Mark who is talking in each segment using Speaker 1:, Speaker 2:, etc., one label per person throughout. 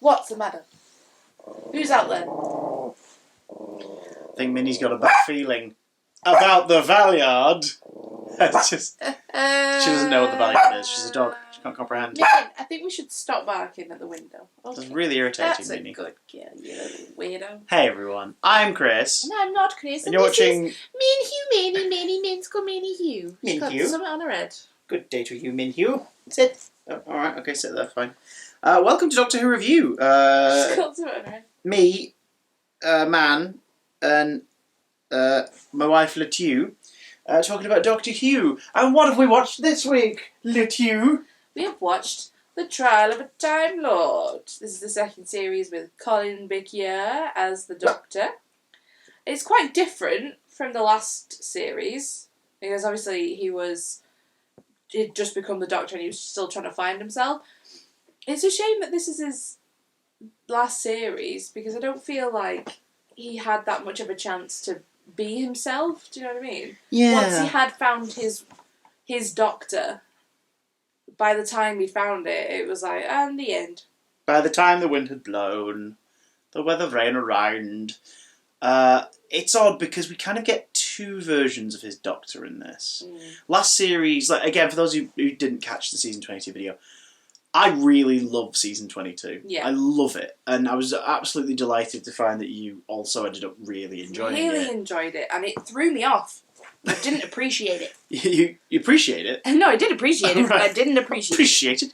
Speaker 1: What's the matter? Who's out there?
Speaker 2: I think Minnie's got a bad feeling about the Valeyard. It's just, she doesn't know what the Valeyard is. She's a dog. She can't comprehend.
Speaker 1: Min, I think we should stop barking at the window. Okay.
Speaker 2: That's really irritating,
Speaker 1: That's
Speaker 2: Minnie.
Speaker 1: a good girl, you little weirdo.
Speaker 2: Hey everyone, I'm Chris.
Speaker 1: And I'm not Chris.
Speaker 2: And you're watching
Speaker 1: Minnie, Minsko, Minnie Hugh. She's got
Speaker 2: Hugh.
Speaker 1: something on her head.
Speaker 2: Good day to you, Min Hugh. Sit. Oh, alright, okay, sit there, fine. Welcome to Doctor Who Review.
Speaker 1: She's got something on her head.
Speaker 2: Me, man, and my wife, Letew, talking about Doctor Who. And what have we watched this week, Letew?
Speaker 1: We have watched The Trial of a Time Lord. This is the second series with Colin Bickier as the Doctor. It's quite different from the last series, because obviously he'd just become the Doctor and he was still trying to find himself. It's a shame that this is his last series, because I don't feel like he had that much of a chance to be himself. Do you know what I mean?
Speaker 2: Yeah.
Speaker 1: Once he had found his Doctor, by the time he found it, it was like, and the end.
Speaker 2: By the time the wind had blown, the weather ran around. It's odd because we kind of get two versions of his Doctor in this. Last series, like again, for those who didn't catch the season 22 video, I really love season 22.
Speaker 1: Yeah.
Speaker 2: I love it. And I was absolutely delighted to find that you also ended up really enjoying it.
Speaker 1: Really enjoyed it, and it threw me off. I didn't appreciate it.
Speaker 2: You appreciate it?
Speaker 1: No, I did appreciate it, but I
Speaker 2: Right.
Speaker 1: didn't appreciate it.
Speaker 2: Appreciate it.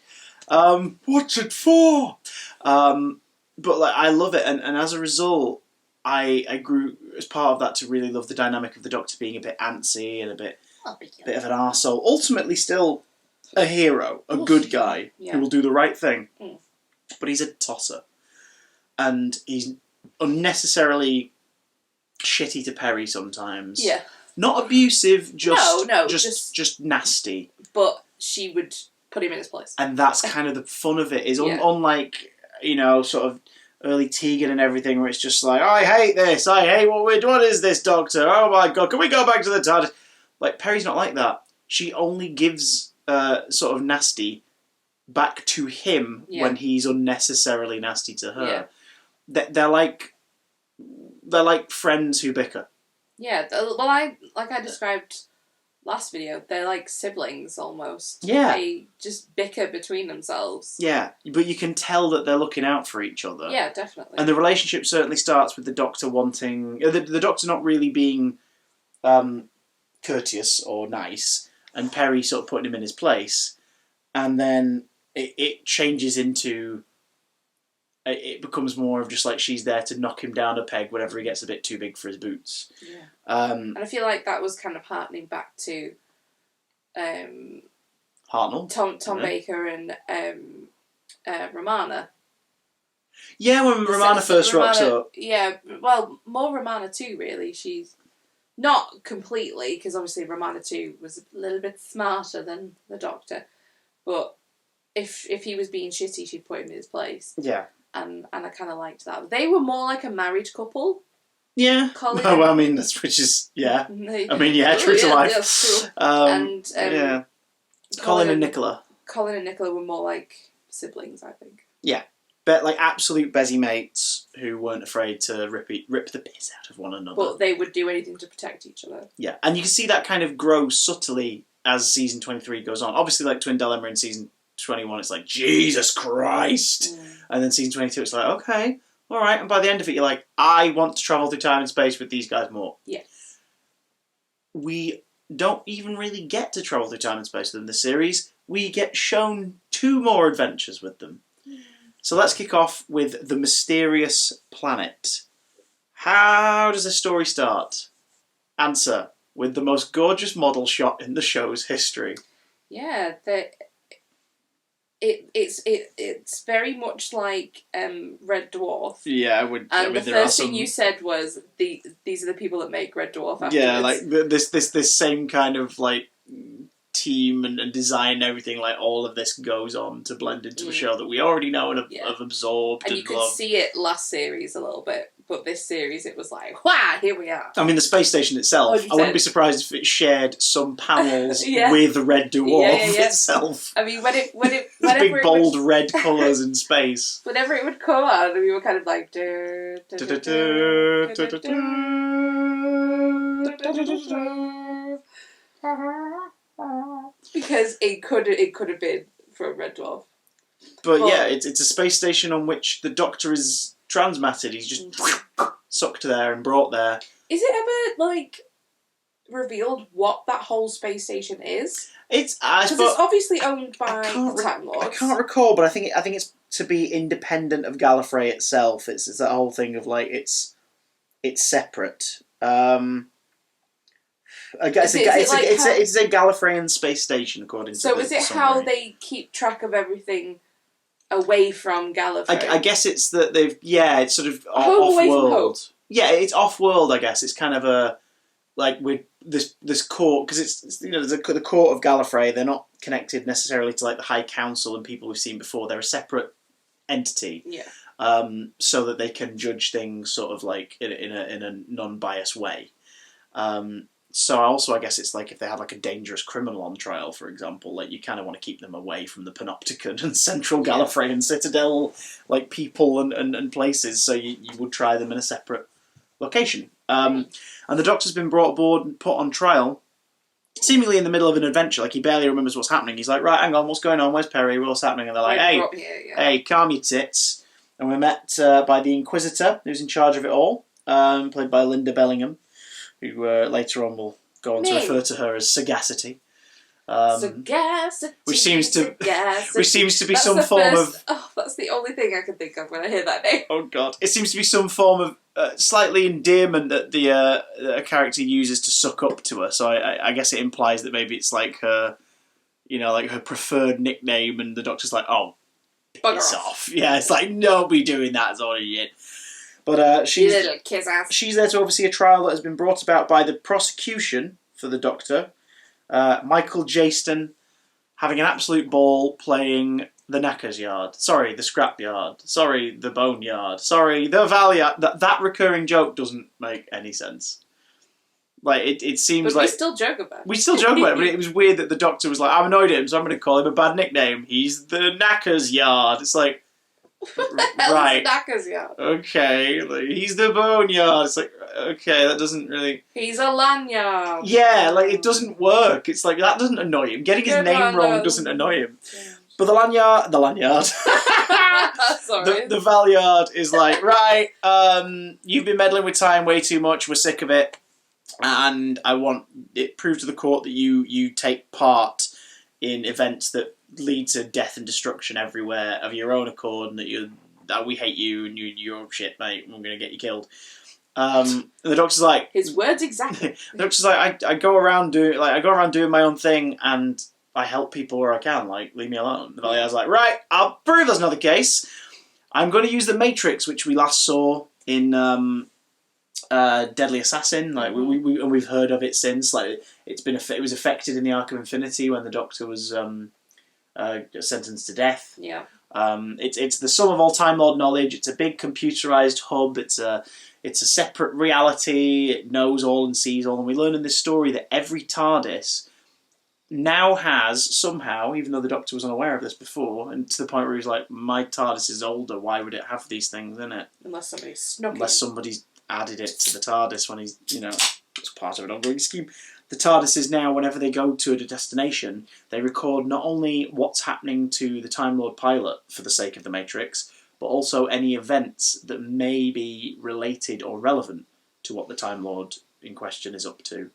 Speaker 2: What's it for? But like, I love it, and as a result, I grew as part of that to really love the dynamic of the Doctor being a bit antsy and a bit of an arsehole. Ultimately, still a hero, a good guy who will do the right thing. But he's a tosser, and he's unnecessarily shitty to Perry sometimes.
Speaker 1: Yeah.
Speaker 2: Not abusive, just
Speaker 1: just
Speaker 2: nasty.
Speaker 1: But she would put him in his place.
Speaker 2: And that's kind of the fun of it. Is unlike, sort of early Tegan and everything, where it's just like, I hate this. I hate what is this, Doctor? Oh my God, can we go back to the TARDIS? Like, Perry's not like that. She only gives sort of nasty back to him when he's unnecessarily nasty to her. Yeah. They're like friends who bicker.
Speaker 1: Yeah, well, I described last video, they're like siblings almost.
Speaker 2: Yeah.
Speaker 1: They just bicker between themselves.
Speaker 2: Yeah, but you can tell that they're looking out for each other.
Speaker 1: Yeah, definitely.
Speaker 2: And the relationship certainly starts with the Doctor wanting... The Doctor not really being courteous or nice, and Perry sort of putting him in his place. And then it changes into... It becomes more of just like she's there to knock him down a peg whenever he gets a bit too big for his boots.
Speaker 1: Yeah.
Speaker 2: And
Speaker 1: I feel like that was kind of harkening back to
Speaker 2: Hartnell?
Speaker 1: Tom Baker and Romana.
Speaker 2: Yeah, when Romana first rocks up.
Speaker 1: Yeah, well, more Romana too, really. She's not completely, because obviously Romana too was a little bit smarter than the Doctor. But if he was being shitty, she'd put him in his place.
Speaker 2: Yeah.
Speaker 1: And I kind of liked that. They were more like a married couple.
Speaker 2: Yeah.
Speaker 1: Colin.
Speaker 2: No, well, I mean, which is, yeah. I mean, yeah, true to life.
Speaker 1: That's true.
Speaker 2: Yeah. Colin and Nicola.
Speaker 1: Colin and Nicola were more like siblings, I think.
Speaker 2: Yeah. But like absolute bezzy mates who weren't afraid to rip the piss out of one another.
Speaker 1: But they would do anything to protect each other.
Speaker 2: Yeah. And you can see that kind of grow subtly as season 23 goes on. Obviously, like Twin Dilemma in season 21, it's like, Jesus Christ! And then season 22, it's like, okay, all right. And by the end of it, you're like, I want to travel through time and space with these guys more.
Speaker 1: Yeah.
Speaker 2: We don't even really get to travel through time and space with them in the series. We get shown 2 more adventures with them. So let's kick off with The Mysterious Planet. How does the story start? Answer, with the most gorgeous model shot in the show's history.
Speaker 1: Yeah, it's very much like Red Dwarf.
Speaker 2: Yeah,
Speaker 1: and the first thing you said was these are the people that make Red Dwarf. Afterwards.
Speaker 2: Yeah, like this same kind of like team and design and everything, like all of this goes on to blend into a show that we already know and have absorbed
Speaker 1: and
Speaker 2: and
Speaker 1: you could
Speaker 2: love.
Speaker 1: see it last series a little bit, but this series it was like, wow, here we are.
Speaker 2: I mean, the space station itself,
Speaker 1: 100%.
Speaker 2: I wouldn't be surprised if it shared some panels with Red Dwarf itself.
Speaker 1: I mean, whenever
Speaker 2: big bold red colours in space.
Speaker 1: Whenever it would come on, we were kind of like, because it could have been from Red Dwarf.
Speaker 2: But yeah, it's a space station on which the Doctor is transmatted. He's just sucked there and brought there.
Speaker 1: Is it ever like revealed what that whole space station is?
Speaker 2: Because
Speaker 1: it's obviously owned by Time Lords.
Speaker 2: I can't recall, but I think it's to be independent of Gallifrey itself. It's that whole thing of like it's separate. It's a Gallifreyan space station, according to.
Speaker 1: So is it
Speaker 2: summary.
Speaker 1: how they keep track of everything away from Gallifrey?
Speaker 2: I guess it's that it's sort of off-world. Yeah, it's off-world. I guess it's kind of a with this court, because it's the court of Gallifrey. They're not connected necessarily to like the High Council and people we've seen before. They're a separate entity.
Speaker 1: Yeah.
Speaker 2: So that they can judge things sort of like in a non-biased way. So also, I guess it's like if they have like a dangerous criminal on trial, for example, like you kind of want to keep them away from the Panopticon and Central Gallifrey and Citadel, like people and places. So you would try them in a separate location. And the Doctor's been brought aboard and put on trial, seemingly in the middle of an adventure. Like he barely remembers what's happening. He's like, right, hang on, what's going on? Where's Perry? What's happening? And they're like, hey, calm your tits. And we're met by the Inquisitor, who's in charge of it all, played by Linda Bellingham, who later on will go on to refer to her as Sagacity.
Speaker 1: Sagacity,
Speaker 2: which seems to be
Speaker 1: that's
Speaker 2: some form of...
Speaker 1: Oh, that's the only thing I can think of when I hear that name.
Speaker 2: Oh God. It seems to be some form of slightly endearment that a character uses to suck up to her. So I guess it implies that maybe it's like her, like her preferred nickname, and the Doctor's like, oh, piss off. Yeah, it's like, no, be doing that as all yet. But she's there to oversee a trial that has been brought about by the prosecution for the Doctor, Michael Jaston, having an absolute ball playing the Knackers Yard. Sorry, the Scrap Yard. Sorry, the Bone Yard. Sorry, the Valley Yard. That recurring joke doesn't make any sense. Like, it seems like...
Speaker 1: we still joke about it.
Speaker 2: We still joke about it, but it was weird that the Doctor was like, I've annoyed him, so I'm going to call him a bad nickname. He's the Knackers Yard. It's like...
Speaker 1: Right. Knackers Yard.
Speaker 2: Okay, like, he's the Boneyard. It's like, okay, that doesn't really...
Speaker 1: He's a lanyard.
Speaker 2: Yeah, like, it doesn't work. It's like, that doesn't annoy him. Getting his name wrong doesn't annoy him. Yeah. But the lanyard...
Speaker 1: Sorry.
Speaker 2: The Valyard is like, right, you've been meddling with time way too much, we're sick of it, and I want it proved to the court that you take part in events that lead to death and destruction everywhere of your own accord, and that we hate you and you're shit, mate. We're going to get you killed. And the Doctor's like,
Speaker 1: his words exactly.
Speaker 2: The Doctor's like, I go around doing my own thing, and I help people where I can. Like, leave me alone. The Valyard's like, right, I'll prove that's not the case. I'm going to use the Matrix, which we last saw in Deadly Assassin. Like we've heard of it since. Like it was affected in the Arc of Infinity when the Doctor was sentenced to death.
Speaker 1: Yeah.
Speaker 2: It's the sum of all Time Lord knowledge. It's a big computerized hub. It's a separate reality. It knows all and sees all. And we learn in this story that every TARDIS now has somehow, even though the Doctor was unaware of this before, and to the point where he's like, my TARDIS is older. Why would it have these things in it?
Speaker 1: Unless somebody's snuck
Speaker 2: Unless somebody's added it to the TARDIS when he's, it's part of an ongoing scheme. The TARDIS is now, whenever they go to a destination, they record not only what's happening to the Time Lord pilot for the sake of the Matrix, but also any events that may be related or relevant to what the Time Lord in question is up to,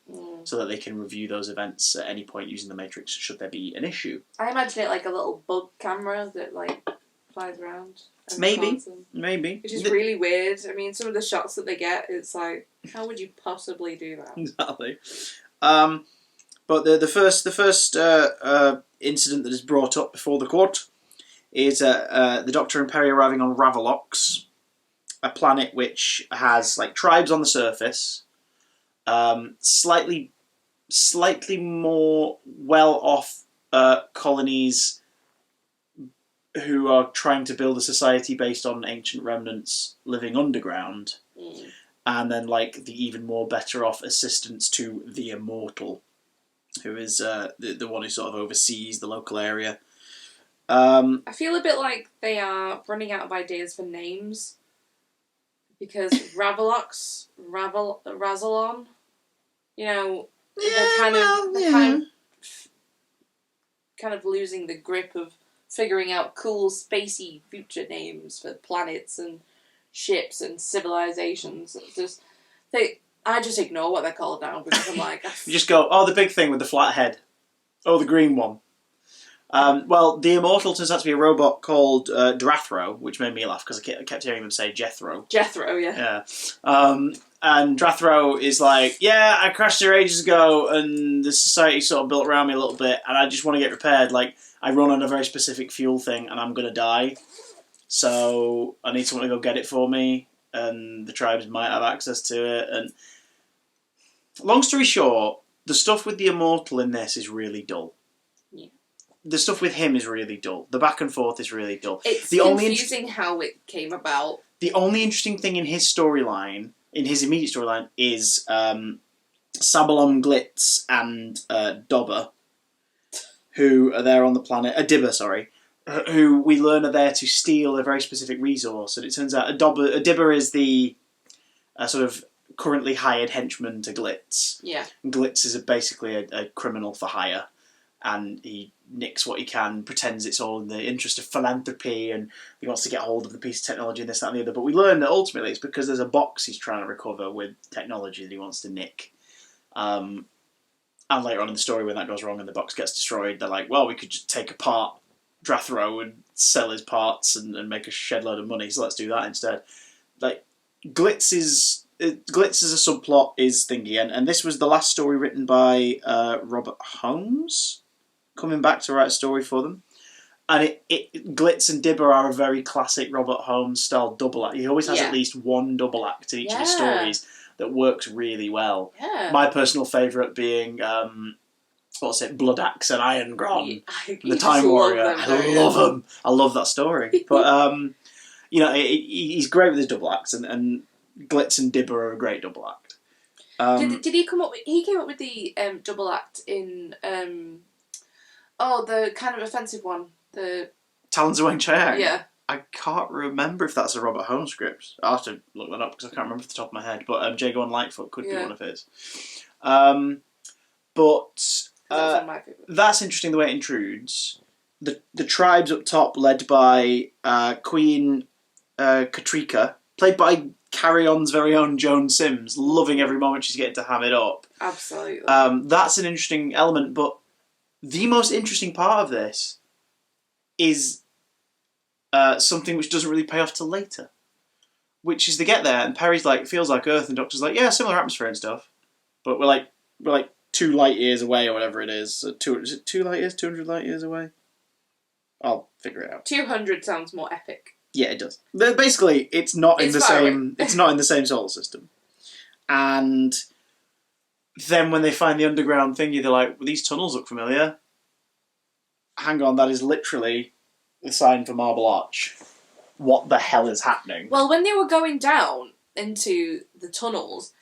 Speaker 2: so that they can review those events at any point using the Matrix should there be an issue.
Speaker 1: I imagine it like a little bug camera that like flies around.
Speaker 2: Maybe.
Speaker 1: Which is really weird. I mean, some of the shots that they get, it's like, how would you possibly do that?
Speaker 2: Exactly. But the first incident that is brought up before the court is the Doctor and Perry arriving on Ravalox, a planet which has like tribes on the surface, slightly slightly more well-off colonies who are trying to build a society based on ancient remnants living underground, and then like the even more better off assistants to the Immortal, who is the one who sort of oversees the local area.
Speaker 1: I feel a bit like they are running out of ideas for names, because Razalon, you know, they're kind of losing the grip of figuring out cool spacey future names for planets and ships and civilizations. It's just I just ignore what they're called now because I'm like,
Speaker 2: you just go, oh, the big thing with the flat head, oh, the green one. Well, the Immortal turns out to be a robot called Drathro, which made me laugh because I kept hearing them say Jethro.
Speaker 1: Jethro, yeah.
Speaker 2: Yeah. And Drathro is like, yeah, I crashed here ages ago, and the society sort of built around me a little bit, and I just want to get repaired. Like, I run on a very specific fuel thing, and I'm going to die. So I need someone to go get it for me, and the tribes might have access to it. And long story short, the stuff with the Immortal in this is really dull.
Speaker 1: Yeah.
Speaker 2: The stuff with him is really dull. The back and forth is really dull.
Speaker 1: It's confusing how it came about.
Speaker 2: The only interesting thing in his storyline, in his immediate storyline, is Sabalom Glitz and Dobber, who are there on the planet. Dibber, sorry. Who we learn are there to steal a very specific resource. And it turns out a Dibber is the sort of currently hired henchman to Glitz.
Speaker 1: Yeah.
Speaker 2: And Glitz is basically a criminal for hire. And he nicks what he can, pretends it's all in the interest of philanthropy, and he wants to get hold of the piece of technology and this, that, and the other. But we learn that ultimately it's because there's a box he's trying to recover with technology that he wants to nick. And later on in the story, when that goes wrong and the box gets destroyed, they're like, well, we could just take apart Drathro and sell his parts and make a shed load of money, so let's do that instead. Like, Glitz as a subplot is thingy, and this was the last story written by Robert Holmes, coming back to write a story for them. And Glitz and Dibber are a very classic Robert Holmes style double act. He always has at least one double act in each of his stories that works really well.
Speaker 1: Yeah.
Speaker 2: My personal favourite being Blood Axe and Iron Gron, the Time Warrior. I love him. I love that story. But he's great with his double acts, and Glitz and Dibber are a great double act.
Speaker 1: Did he come up? He came up with the double act in the kind of offensive one, the
Speaker 2: Talons of Weng Chiang.
Speaker 1: Yeah.
Speaker 2: I can't remember if that's a Robert Holmes script. I'll have to look that up because I can't remember off the top of my head. But Jago and Lightfoot could be one of his. That's interesting the way it intrudes. The tribes up top, led by Queen Katrika, played by Carry On's very own Joan Sims, loving every moment she's getting to ham it up.
Speaker 1: Absolutely.
Speaker 2: That's an interesting element, but the most interesting part of this is something which doesn't really pay off till later, which is they get there and Perry's like, feels like Earth, and Doctor's like, yeah, similar atmosphere and stuff, but we're like 2 light years away or whatever it is. Is it 2 light years? 200 light years away? I'll figure it out.
Speaker 1: 200 sounds more epic.
Speaker 2: Yeah, it does. Basically, it's not in the same. It's not in the same solar system. And then when they find the underground thingy, they're like, well, these tunnels look familiar. Hang on, that is literally the sign for Marble Arch. What the hell is happening?
Speaker 1: Well, when they were going down into the tunnels,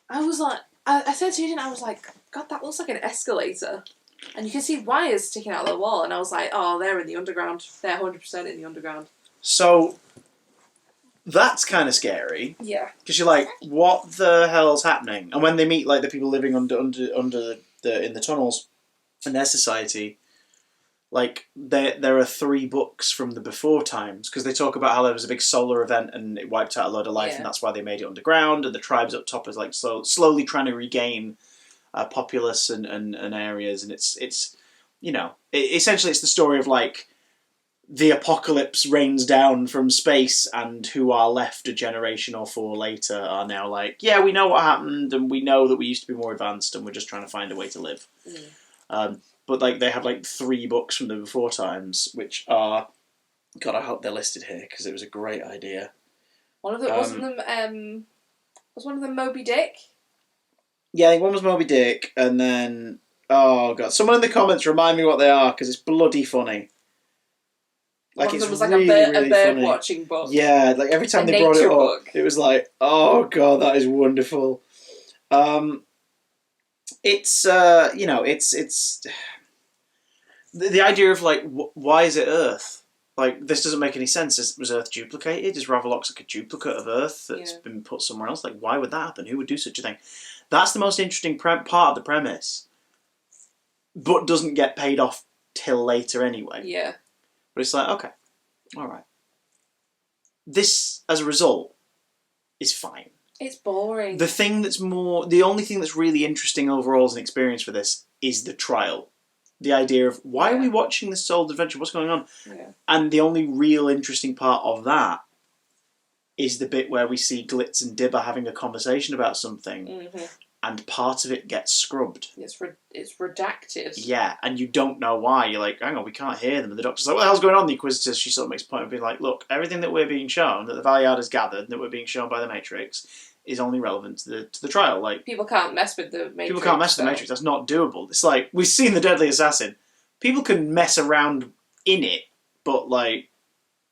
Speaker 1: I was like, I said to Eden, I was like, God, that looks like an escalator. And you can see wires sticking out of the wall. And I was like, oh, they're in the underground. They're 100% in the underground.
Speaker 2: So that's kind of scary.
Speaker 1: Yeah.
Speaker 2: Because you're like, what the hell's happening? And when they meet like the people living in the tunnels in their society, like there are 3 books from the before times, because they talk about how there was a big solar event and it wiped out a load of life, and that's why they made it underground. And the tribes up top is like slowly trying to regain populace and areas, and it's essentially it's the story of like the apocalypse rains down from space, and who are left a generation or 4 later are now like, yeah, we know what happened, and we know that we used to be more advanced, and we're just trying to find a way to live. But like they have like 3 books from the before times, which are, God, I hope they're listed here because it was a great idea.
Speaker 1: One of them was one of them Moby Dick.
Speaker 2: Yeah, I think one was Moby Dick, and then... Oh, God. Someone in the comments remind me what they are, because it's bloody funny.
Speaker 1: Like, one of them was
Speaker 2: really,
Speaker 1: like a
Speaker 2: really
Speaker 1: bird
Speaker 2: funny.
Speaker 1: watching book.
Speaker 2: Yeah, like every time they brought it up, it was like, oh, God, that is wonderful. It's, it's... The idea of, like, why is it Earth? Like, this doesn't make any sense. Was Earth duplicated? Is Ravolox like a duplicate of Earth that's been put somewhere else? Like, why would that happen? Who would do such a thing? That's the most interesting part of the premise, but doesn't get paid off till later anyway.
Speaker 1: Yeah.
Speaker 2: But it's like, okay, all right. This, as a result, is fine.
Speaker 1: It's boring.
Speaker 2: The only thing that's really interesting overall as an experience for this is the trial. The idea of, why are we watching this soul adventure? What's going on?
Speaker 1: Yeah.
Speaker 2: And the only real interesting part of that is the bit where we see Glitz and Dibber having a conversation about something, and part of it gets scrubbed.
Speaker 1: It's redacted.
Speaker 2: Yeah, and you don't know why. You're like, hang on, we can't hear them. And the doctor's like, what the hell's going on? The Inquisitor, she sort of makes a point of being like, look, everything that we're being shown, that the Valiard has gathered, and that we're being shown by the Matrix, is only relevant to the trial. Like,
Speaker 1: people can't mess with the Matrix.
Speaker 2: People can't mess with the Matrix. That's not doable. It's like, we've seen The Deadly Assassin. People can mess around in it, but, like,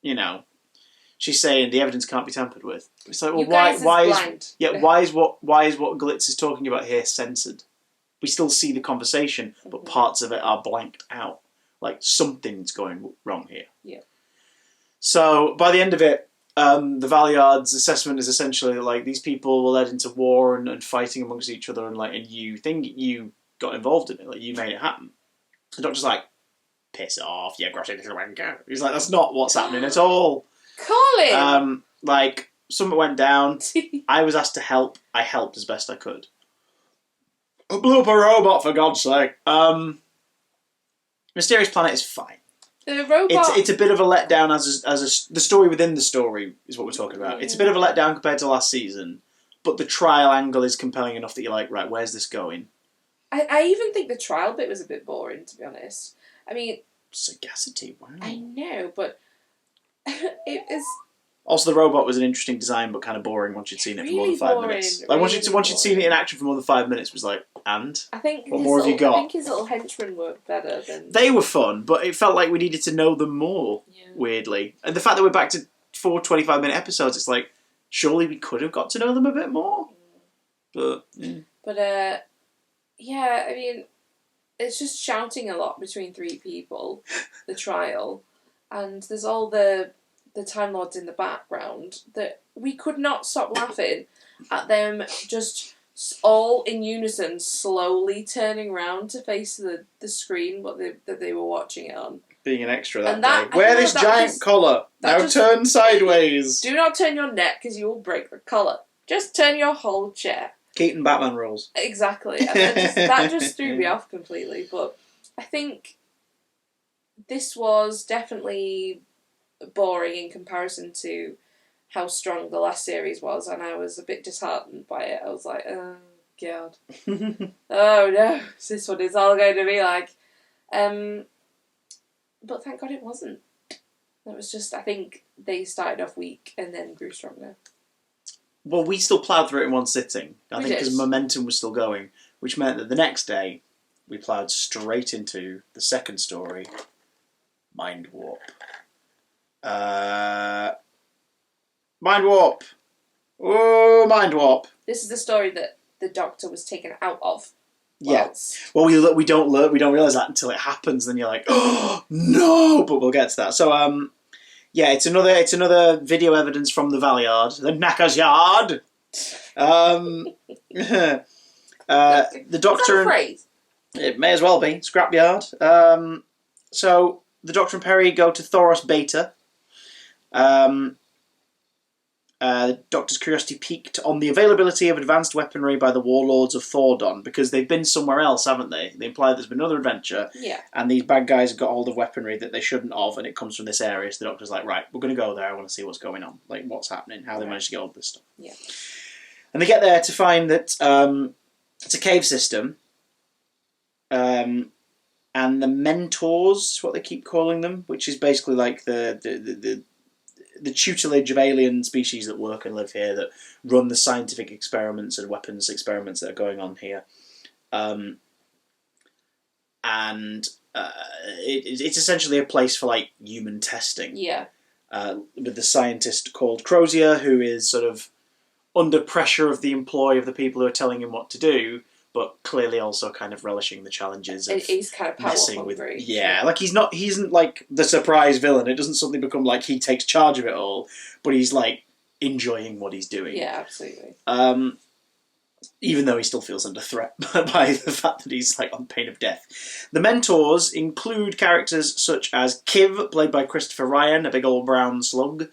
Speaker 2: you know, she's saying the evidence can't be tampered with. It's like, well, why is what Glitz is talking about here censored? We still see the conversation, but parts of it are blanked out. Like, something's going wrong here.
Speaker 1: Yeah.
Speaker 2: So by the end of it, the Valiard's assessment is essentially like, these people were led into war and fighting amongst each other, and you think you got involved in it, like you made it happen. The doctor's like, piss off, you grotty little wanker. He's like, that's not what's happening at all.
Speaker 1: Colin!
Speaker 2: Like, something went down. I was asked to help. I helped as best I could. I blew up a robot, for God's sake. Mysterious Planet is fine.
Speaker 1: The robot...
Speaker 2: It's a bit of a letdown as the story within the story is what we're talking about. It's a bit of a letdown compared to last season, but the trial angle is compelling enough that you're like, right, where's this going?
Speaker 1: I even think the trial bit was a bit boring, to be honest. I mean...
Speaker 2: Sagacity, wow.
Speaker 1: I know, but it is...
Speaker 2: Also, the robot was an interesting design, but kind of boring once you'd seen it for more than 5 minutes. Like, once you'd seen it in action for more than 5 minutes, it was like, and? What more have you got?
Speaker 1: I think his little henchmen were better than...
Speaker 2: They were fun, but it felt like we needed to know them more, weirdly. And the fact that we're back to 4 25-minute episodes, it's like, surely we could have got to know them a bit more? But,
Speaker 1: yeah, I mean, it's just shouting a lot between three people, the trial, and there's all the Time Lords in the background that we could not stop laughing at them just all in unison slowly turning around to face the screen that they were watching it on.
Speaker 2: Being an extra that day. Wear this giant collar. Now turn sideways.
Speaker 1: Do not turn your neck because you will break the collar. Just turn your whole chair.
Speaker 2: Keaton Batman rules.
Speaker 1: Exactly. And that just threw me off completely. But I think this was definitely boring in comparison to how strong the last series was, and I was a bit disheartened by it. I was like, oh God. Oh no, this one is all going to be like. But thank God it wasn't. It was just, I think they started off weak and then grew stronger.
Speaker 2: Well, we still ploughed through it in one sitting. I think because momentum was still going, which meant that the next day we ploughed straight into the second story, Mindwarp. Mindwarp! Oh, Mindwarp!
Speaker 1: This is the story that the Doctor was taken out of.
Speaker 2: Yes. Yeah. Well, we don't realise that until it happens. Then you're like, oh no! But we'll get to that. So, yeah, it's another video evidence from the Valiard, the Knacker's Yard. The Doctor.
Speaker 1: Is that a phrase?
Speaker 2: It may as well be scrapyard. So the Doctor and Perry go to Thoros Beta. The Doctor's curiosity piqued on the availability of advanced weaponry by the warlords of Thordon, because they've been somewhere else, haven't they? They imply there's been another adventure, and these bad guys have got hold of weaponry that they shouldn't have, and it comes from this area, so the Doctor's like, right, we're going to go there, I want to see what's going on, like what's happening, how they managed to get all this stuff.
Speaker 1: Yeah.
Speaker 2: And they get there to find that it's a cave system, and the Mentors is what they keep calling them, which is basically like the the tutelage of alien species that work and live here, that run the scientific experiments and weapons experiments that are going on here. It's essentially a place for like human testing.
Speaker 1: Yeah.
Speaker 2: With the scientist called Crozier, who is sort of under pressure of the employ of the people who are telling him what to do, but clearly also kind of relishing the challenges of
Speaker 1: he's kind of
Speaker 2: messing with.
Speaker 1: hungry.
Speaker 2: Yeah, like he isn't like the surprise villain. It doesn't suddenly become like he takes charge of it all, but he's like enjoying what he's doing.
Speaker 1: Yeah, absolutely.
Speaker 2: Even though he still feels under threat by the fact that he's like on pain of death. The mentors include characters such as Kiv, played by Christopher Ryan, a big old brown slug,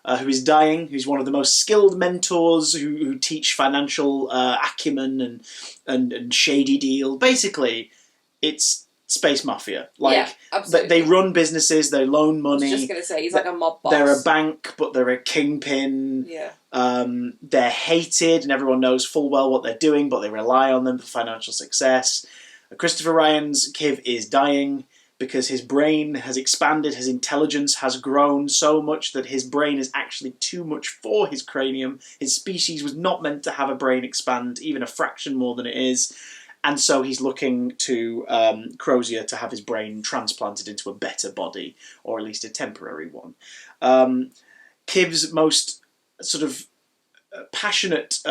Speaker 2: who is dying, who's one of the most skilled mentors who teach financial acumen and shady deal. Basically, it's Space Mafia. Like,
Speaker 1: absolutely.
Speaker 2: They run businesses, they loan money.
Speaker 1: I was just going to say, he's like a mob boss.
Speaker 2: They're a bank, but they're a kingpin.
Speaker 1: Yeah.
Speaker 2: They're hated, and everyone knows full well what they're doing, but they rely on them for financial success. Christopher Ryan's Kiv is dying because his brain has expanded, his intelligence has grown so much that his brain is actually too much for his cranium. His species was not meant to have a brain expand even a fraction more than it is. And so he's looking to Crozier to have his brain transplanted into a better body, or at least a temporary one. Kiv's most sort of passionate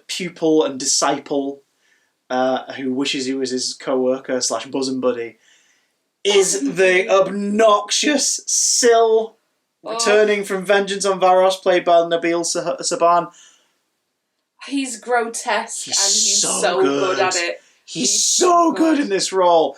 Speaker 2: pupil and disciple, who wishes he was his co-worker / bosom buddy, is the obnoxious Syl, returning from Vengeance on Varos, played by Nabil Saban.
Speaker 1: He's grotesque and he's so
Speaker 2: good.
Speaker 1: good at it.
Speaker 2: He's so good in this role.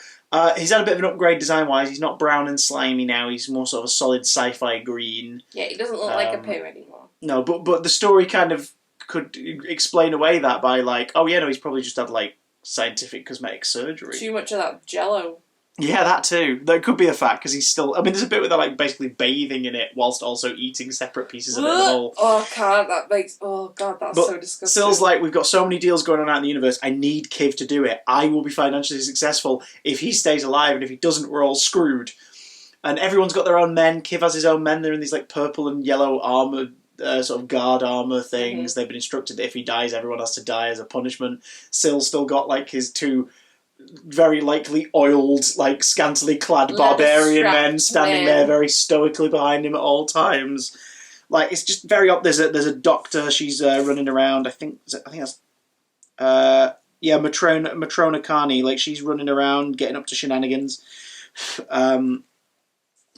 Speaker 2: He's had a bit of an upgrade design-wise. He's not brown and slimy now. He's more sort of a solid sci-fi green.
Speaker 1: Yeah, he doesn't look like a poo anymore.
Speaker 2: No, but the story kind of could explain away that by like, oh yeah, no, he's probably just had like scientific cosmetic surgery.
Speaker 1: Too much of that Jello.
Speaker 2: Yeah, that too. That could be a fact, because he's still... I mean, there's a bit where they're like basically bathing in it whilst also eating separate pieces of it in the bowl.
Speaker 1: Oh, God, that makes... Oh, God, that's so disgusting.
Speaker 2: Syl's like, we've got so many deals going on out in the universe, I need Kiv to do it. I will be financially successful if he stays alive, and if he doesn't, we're all screwed. And everyone's got their own men. Kiv has his own men. They're in these like purple and yellow armoured sort of guard armour things. Mm-hmm. They've been instructed that if he dies, everyone has to die as a punishment. Syl's still got like his two very likely oiled, like scantily clad barbarian men standing there very stoically behind him at all times. Like, it's just very up. There's a doctor. She's running around. I think that's Matrona Carney. Like, she's running around getting up to shenanigans, and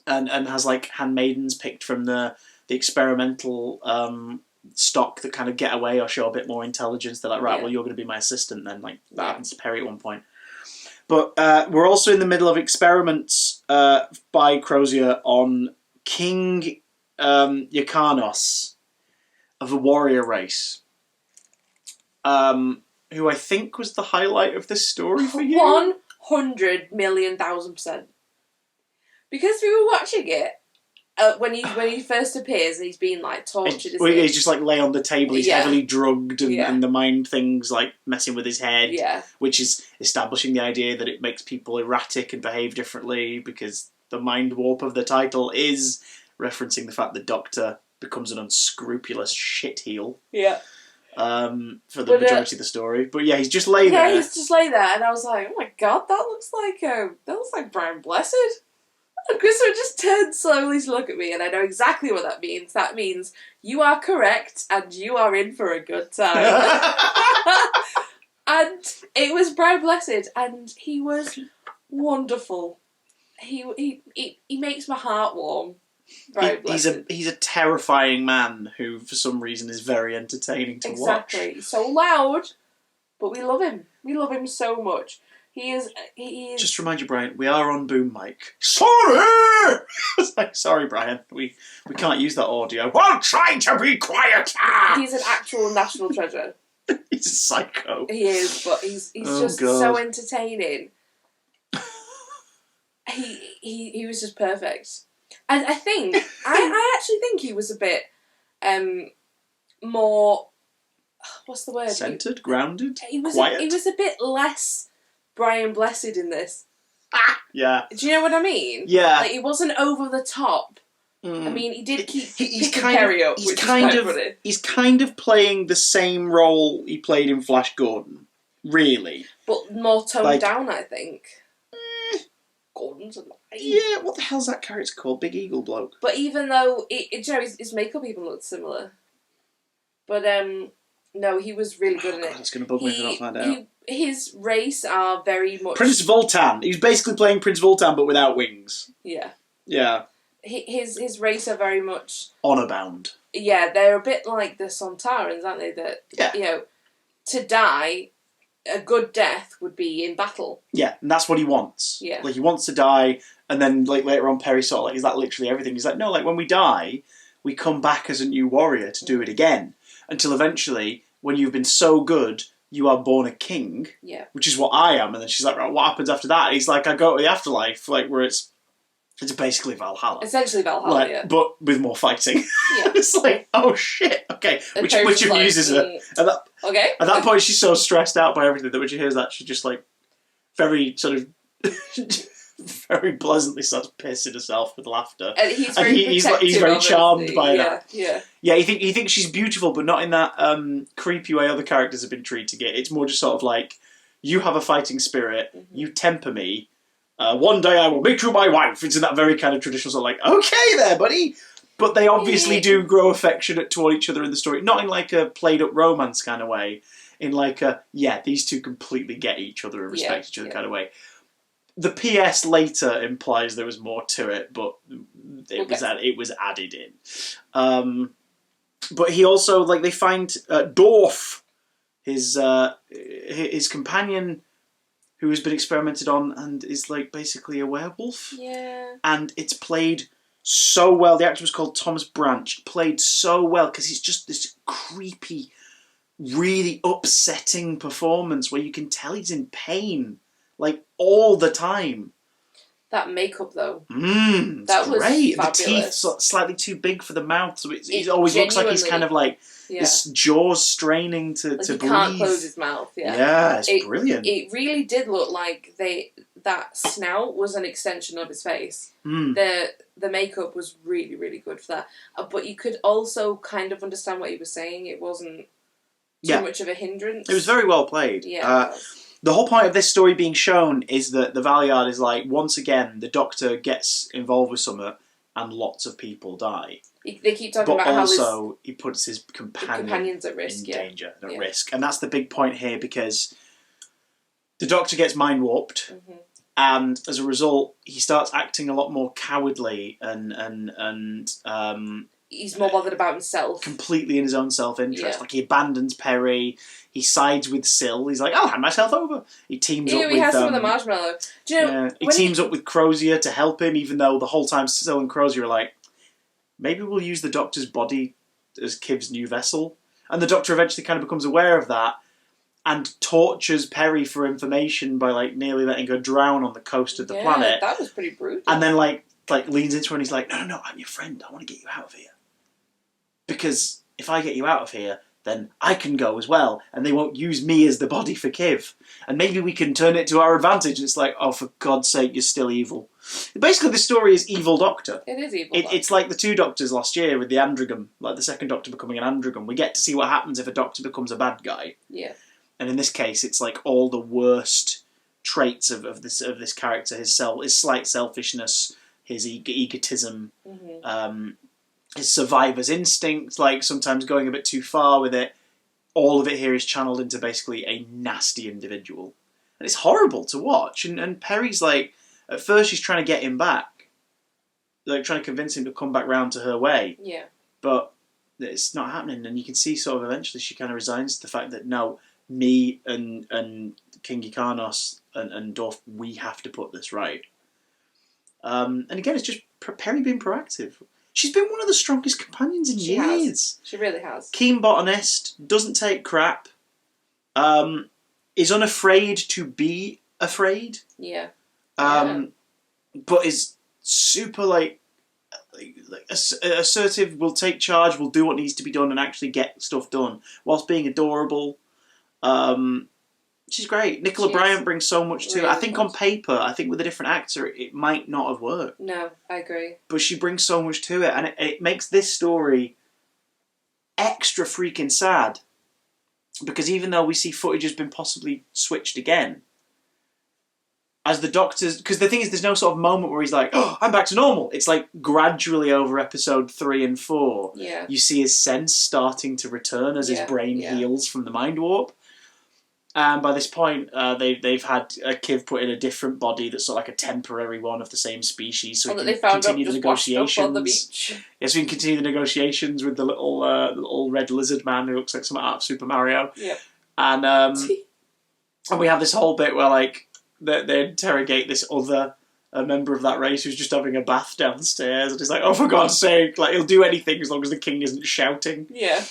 Speaker 2: has like handmaidens picked from the experimental stock that kind of get away or show a bit more intelligence. They're like, right, well, you're going to be my assistant then. Like, that happens to Perry at one point. But we're also in the middle of experiments by Crozier on King Yakanos of the warrior race, who I think was the highlight of this story for you.
Speaker 1: 100,000,000%. Because we were watching it, when he first appears and he's being like tortured.
Speaker 2: He's just like lay on the table. He's heavily drugged, and the mind thing's like messing with his head. Yeah, which is establishing the idea that it makes people erratic and behave differently, because the mind warp of the title is referencing the fact the Doctor becomes an unscrupulous shitheel. Yeah. For the majority of the story, but yeah, he's just lay there.
Speaker 1: Yeah, he's just lay there, and I was like, oh my God, that looks like Brian Blessed. And Christopher just turned slowly to look at me, and I know exactly what that means. That means you are correct, and you are in for a good time. And it was Brian Blessed, and he was wonderful. He makes my heart warm.
Speaker 2: He's a terrifying man who, for some reason, is very entertaining to watch.
Speaker 1: Exactly. He's so loud, but we love him. We love him so much. He is.
Speaker 2: Just to remind you, Brian, we are on boom mic. Sorry! It's like, sorry, Brian, we can't use that audio. We'll try to be quieter!
Speaker 1: He's an actual national treasure.
Speaker 2: He's a psycho.
Speaker 1: He is, but he's just so entertaining. He was just perfect. And I think, I actually think he was a bit more, what's the word?
Speaker 2: Centred? Grounded?
Speaker 1: Quiet? He was a bit less Brian Blessed in this.
Speaker 2: Yeah.
Speaker 1: Do you know what I mean?
Speaker 2: Yeah.
Speaker 1: Like, he wasn't over the top I mean, he did keep
Speaker 2: he's
Speaker 1: picking
Speaker 2: kind
Speaker 1: Perry
Speaker 2: of
Speaker 1: up,
Speaker 2: he's
Speaker 1: which
Speaker 2: kind
Speaker 1: is
Speaker 2: of
Speaker 1: quite funny.
Speaker 2: he's kind of playing the same role he played in Flash Gordon, really,
Speaker 1: but more toned
Speaker 2: like,
Speaker 1: down, I think. Gordon's alive.
Speaker 2: Yeah, what the hell's that character called? Big Eagle bloke.
Speaker 1: But even though his makeup even looked similar, but no, he was really good in it.
Speaker 2: That's going to bug me if I don't find out.
Speaker 1: His race are very much
Speaker 2: Prince Voltan. He was basically playing Prince Voltan, but without wings.
Speaker 1: Yeah.
Speaker 2: Yeah.
Speaker 1: His race are very much
Speaker 2: honor bound.
Speaker 1: Yeah, they're a bit like the Sontarans, aren't they? That to die, a good death would be in battle.
Speaker 2: Yeah, and that's what he wants.
Speaker 1: Yeah.
Speaker 2: Like, he wants to die, and then, like, later on, Perry sort of like, is that literally everything? He's like, no, like, when we die, we come back as a new warrior to do it again. Until eventually, when you've been so good, you are born a king.
Speaker 1: Yeah.
Speaker 2: Which is what I am. And then she's like, right, what happens after that? And he's like, I go to the afterlife, like, where it's basically Valhalla.
Speaker 1: Essentially Valhalla,
Speaker 2: like,
Speaker 1: yeah.
Speaker 2: But with more fighting.
Speaker 1: Yeah.
Speaker 2: It's like, oh shit, okay. Which amuses her.
Speaker 1: Okay.
Speaker 2: At that point, she's so stressed out by everything that when she hears that, she just, like, very sort of... very pleasantly starts pissing herself with laughter.
Speaker 1: And he's very
Speaker 2: charmed by that.
Speaker 1: Yeah.
Speaker 2: Yeah, he thinks she's beautiful, but not in that creepy way other characters have been treating it. It's more just sort of like, you have a fighting spirit, you temper me, one day I will make you my wife. It's in that very kind of traditional sort of like, okay there, buddy! But they obviously do grow affectionate toward each other in the story. Not in like a played-up romance kind of way. In like a, these two completely get each other and respect each other kind of way. The PS later implies there was more to it, but it was added in. But he also, like, they find Dorf, his companion, who has been experimented on and is, like, basically a werewolf.
Speaker 1: Yeah.
Speaker 2: And it's played so well. The actor was called Thomas Branch. Played so well because it's just this creepy, really upsetting performance where you can tell he's in pain. Like, all the time.
Speaker 1: That makeup, though.
Speaker 2: That was great.
Speaker 1: Fabulous.
Speaker 2: The teeth slightly too big for the mouth, so it always looks like he's kind of like his jaws straining to breathe.
Speaker 1: He can't close his mouth.
Speaker 2: Yeah, it's brilliant.
Speaker 1: It really did look like that snout was an extension of his face. The makeup was really, really good for that. But you could also kind of understand what he was saying. It wasn't too much of a hindrance.
Speaker 2: It was very well played.
Speaker 1: Yeah.
Speaker 2: The whole point of this story being shown is that the Valeyard is like, once again, the Doctor gets involved with something and lots of people die.
Speaker 1: They keep talking about
Speaker 2: how he puts his
Speaker 1: companions at risk,
Speaker 2: in danger, at risk. And that's the big point here, because the Doctor gets mind warped, and as a result, he starts acting a lot more cowardly and
Speaker 1: he's more bothered about himself.
Speaker 2: Completely in his own self-interest.
Speaker 1: Yeah.
Speaker 2: Like, he abandons Perry. He sides with Syl. He's like, I'll hand myself over. He teams up with...
Speaker 1: he has some of the marshmallow. Do you know...
Speaker 2: he teams up with Crozier to help him, even though the whole time Syl and Crozier are like, maybe we'll use the Doctor's body as Kiv's new vessel. And the Doctor eventually kind of becomes aware of that and tortures Perry for information by, like, nearly letting her drown on the coast of the planet.
Speaker 1: That was pretty brutal.
Speaker 2: And then, like leans into her and he's like, no, I'm your friend. I want to get you out of here. Because if I get you out of here, then I can go as well, and they won't use me as the body for Kiv. And maybe we can turn it to our advantage. And it's like, oh, for God's sake, you're still evil. Basically, the story is Evil Doctor.
Speaker 1: It is Evil
Speaker 2: Doctor. It's like the two Doctors last year with the Androgam, like the second Doctor becoming an Androgam. We get to see what happens if a Doctor becomes a bad guy.
Speaker 1: Yeah.
Speaker 2: And in this case, it's like all the worst traits of this character, his slight selfishness, his egotism, his survivor's instinct, like sometimes going a bit too far with it. All of it here is channeled into basically a nasty individual. And it's horrible to watch. And Perry's like, at first she's trying to get him back. Like, trying to convince him to come back round to her way.
Speaker 1: Yeah.
Speaker 2: But it's not happening. And you can see sort of eventually she kind of resigns to the fact that, no, me and King Ikanos and Dorf, we have to put this right. And again, it's just Perry being proactive. She's been one of the strongest companions in years.
Speaker 1: She really has.
Speaker 2: Keen botanist, doesn't take crap, is unafraid to be afraid.
Speaker 1: Yeah.
Speaker 2: But is super like assertive, will take charge, will do what needs to be done and actually get stuff done, whilst being adorable. She's great. Nicola Bryant brings so much to it. I think on paper, I think with a different actor, it might not have worked.
Speaker 1: No, I agree.
Speaker 2: But she brings so much to it, and it makes this story extra freaking sad. Because even though we see footage has been possibly switched again, as the Doctor's... Because the thing is, there's no sort of moment where he's like, oh, I'm back to normal. It's like gradually over episode 3 and 4, you see his sense starting to return as his brain heals from the mind warp. And by this point, they've had Kiv put in a different body that's sort of like a temporary one of the same species, so we can continue the negotiations.
Speaker 1: On the beach.
Speaker 2: Yes, we can continue the negotiations with the little red lizard man who looks like something out of Super Mario.
Speaker 1: Yep.
Speaker 2: And we have this whole bit where like they interrogate this other member of that race who's just having a bath downstairs, and he's like, "Oh, for God's sake! Like he'll do anything as long as the king isn't shouting."
Speaker 1: Yeah.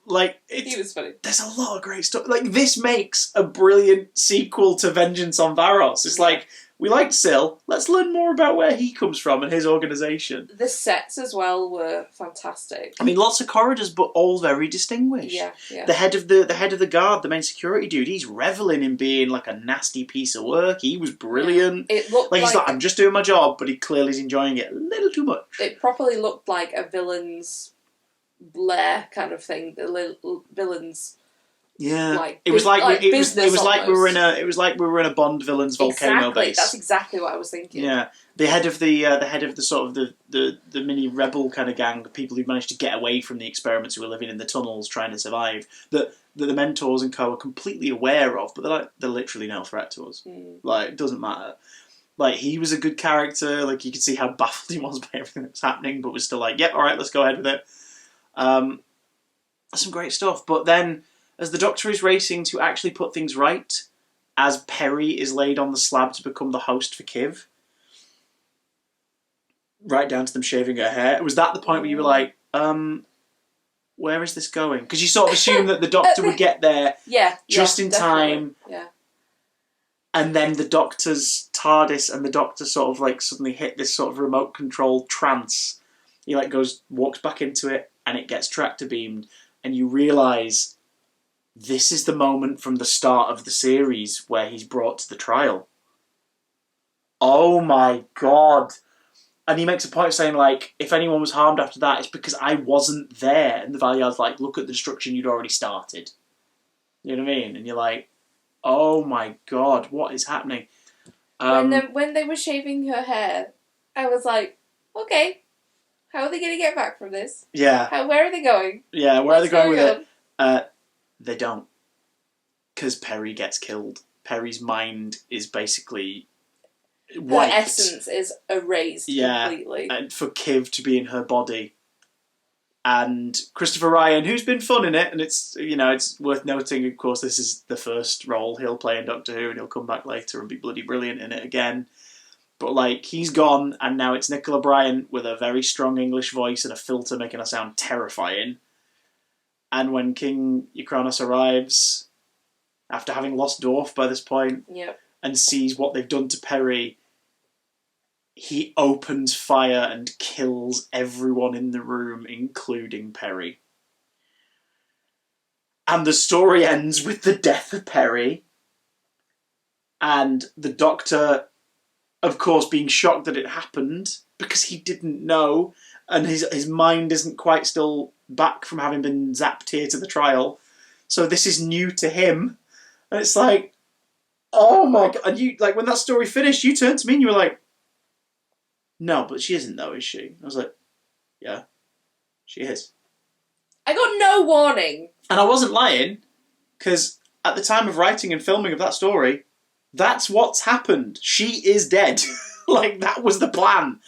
Speaker 2: Like
Speaker 1: he was funny.
Speaker 2: There's a lot of great stuff. Like this makes a brilliant sequel to Vengeance on Varos. It's like we liked Syl. Let's learn more about where he comes from and his organisation.
Speaker 1: The sets as well were fantastic.
Speaker 2: I mean, lots of corridors, but all very distinguished.
Speaker 1: Yeah, yeah.
Speaker 2: The head of the guard, the main security dude, he's reveling in being like a nasty piece of work. He was brilliant.
Speaker 1: It looked
Speaker 2: like he's like, I'm just doing my job, but he clearly is enjoying it a little too much.
Speaker 1: It properly looked like a villain's lair kind of thing. The villains.
Speaker 2: Yeah,
Speaker 1: like,
Speaker 2: it was like we were in a Bond villain's volcano base.
Speaker 1: That's exactly what I was thinking.
Speaker 2: Yeah, the head of the sort of the mini rebel kind of gang, the people who managed to get away from the experiments, who were living in the tunnels trying to survive, that the mentors and co are completely aware of, but they're literally no threat to us. Like, it doesn't matter. Like, he was a good character. Like, you could see how baffled he was by everything that was happening, but was still like, yep, all right, let's go ahead with it. That's some great stuff. But then, as the Doctor is racing to actually put things right, as Peri is laid on the slab to become the host for Kiv, right down to them shaving her hair, was that the point where you were like, where is this going? Because you sort of assumed that the Doctor would get there just in time.
Speaker 1: Yeah.
Speaker 2: And then the Doctor's TARDIS and the Doctor sort of like suddenly hit this sort of remote control trance. He like walks back into it, and it gets tractor beamed, and you realise this is the moment from the start of the series where he's brought to the trial. Oh my God. And he makes a point of saying, like, if anyone was harmed after that, it's because I wasn't there. And the Valeyard's like, look at the destruction you'd already started. You know what I mean? And you're like, oh my God, what is happening?
Speaker 1: When they were shaving her hair, I was like, okay, how are they going to get back from this?
Speaker 2: Yeah.
Speaker 1: Where are they going?
Speaker 2: Yeah, where are they going with it? They don't. Because Peri gets killed. Peri's mind is basically wiped.
Speaker 1: Her essence is erased completely.
Speaker 2: And for Kiv to be in her body. And Christopher Ryan, who's been fun in it, and it's worth noting, of course, this is the first role he'll play in Doctor Who, and he'll come back later and be bloody brilliant in it again. But, like, he's gone, and now it's Nicola Bryant with a very strong English voice and a filter making her sound terrifying. And when King Ykronos arrives, after having lost Dorf by this point, and sees what they've done to Peri, he opens fire and kills everyone in the room, including Peri. And the story ends with the death of Peri, and the Doctor, of course, being shocked that it happened, because he didn't know, and his mind isn't quite still back from having been zapped here to the trial. So this is new to him. And it's like, oh my God. And you, like, when that story finished, you turned to me and you were like, no, but she isn't though, is she? I was like, yeah, she is.
Speaker 1: I got no warning.
Speaker 2: And I wasn't lying, because at the time of writing and filming of that story, that's what's happened. She is dead. Like, that was the plan.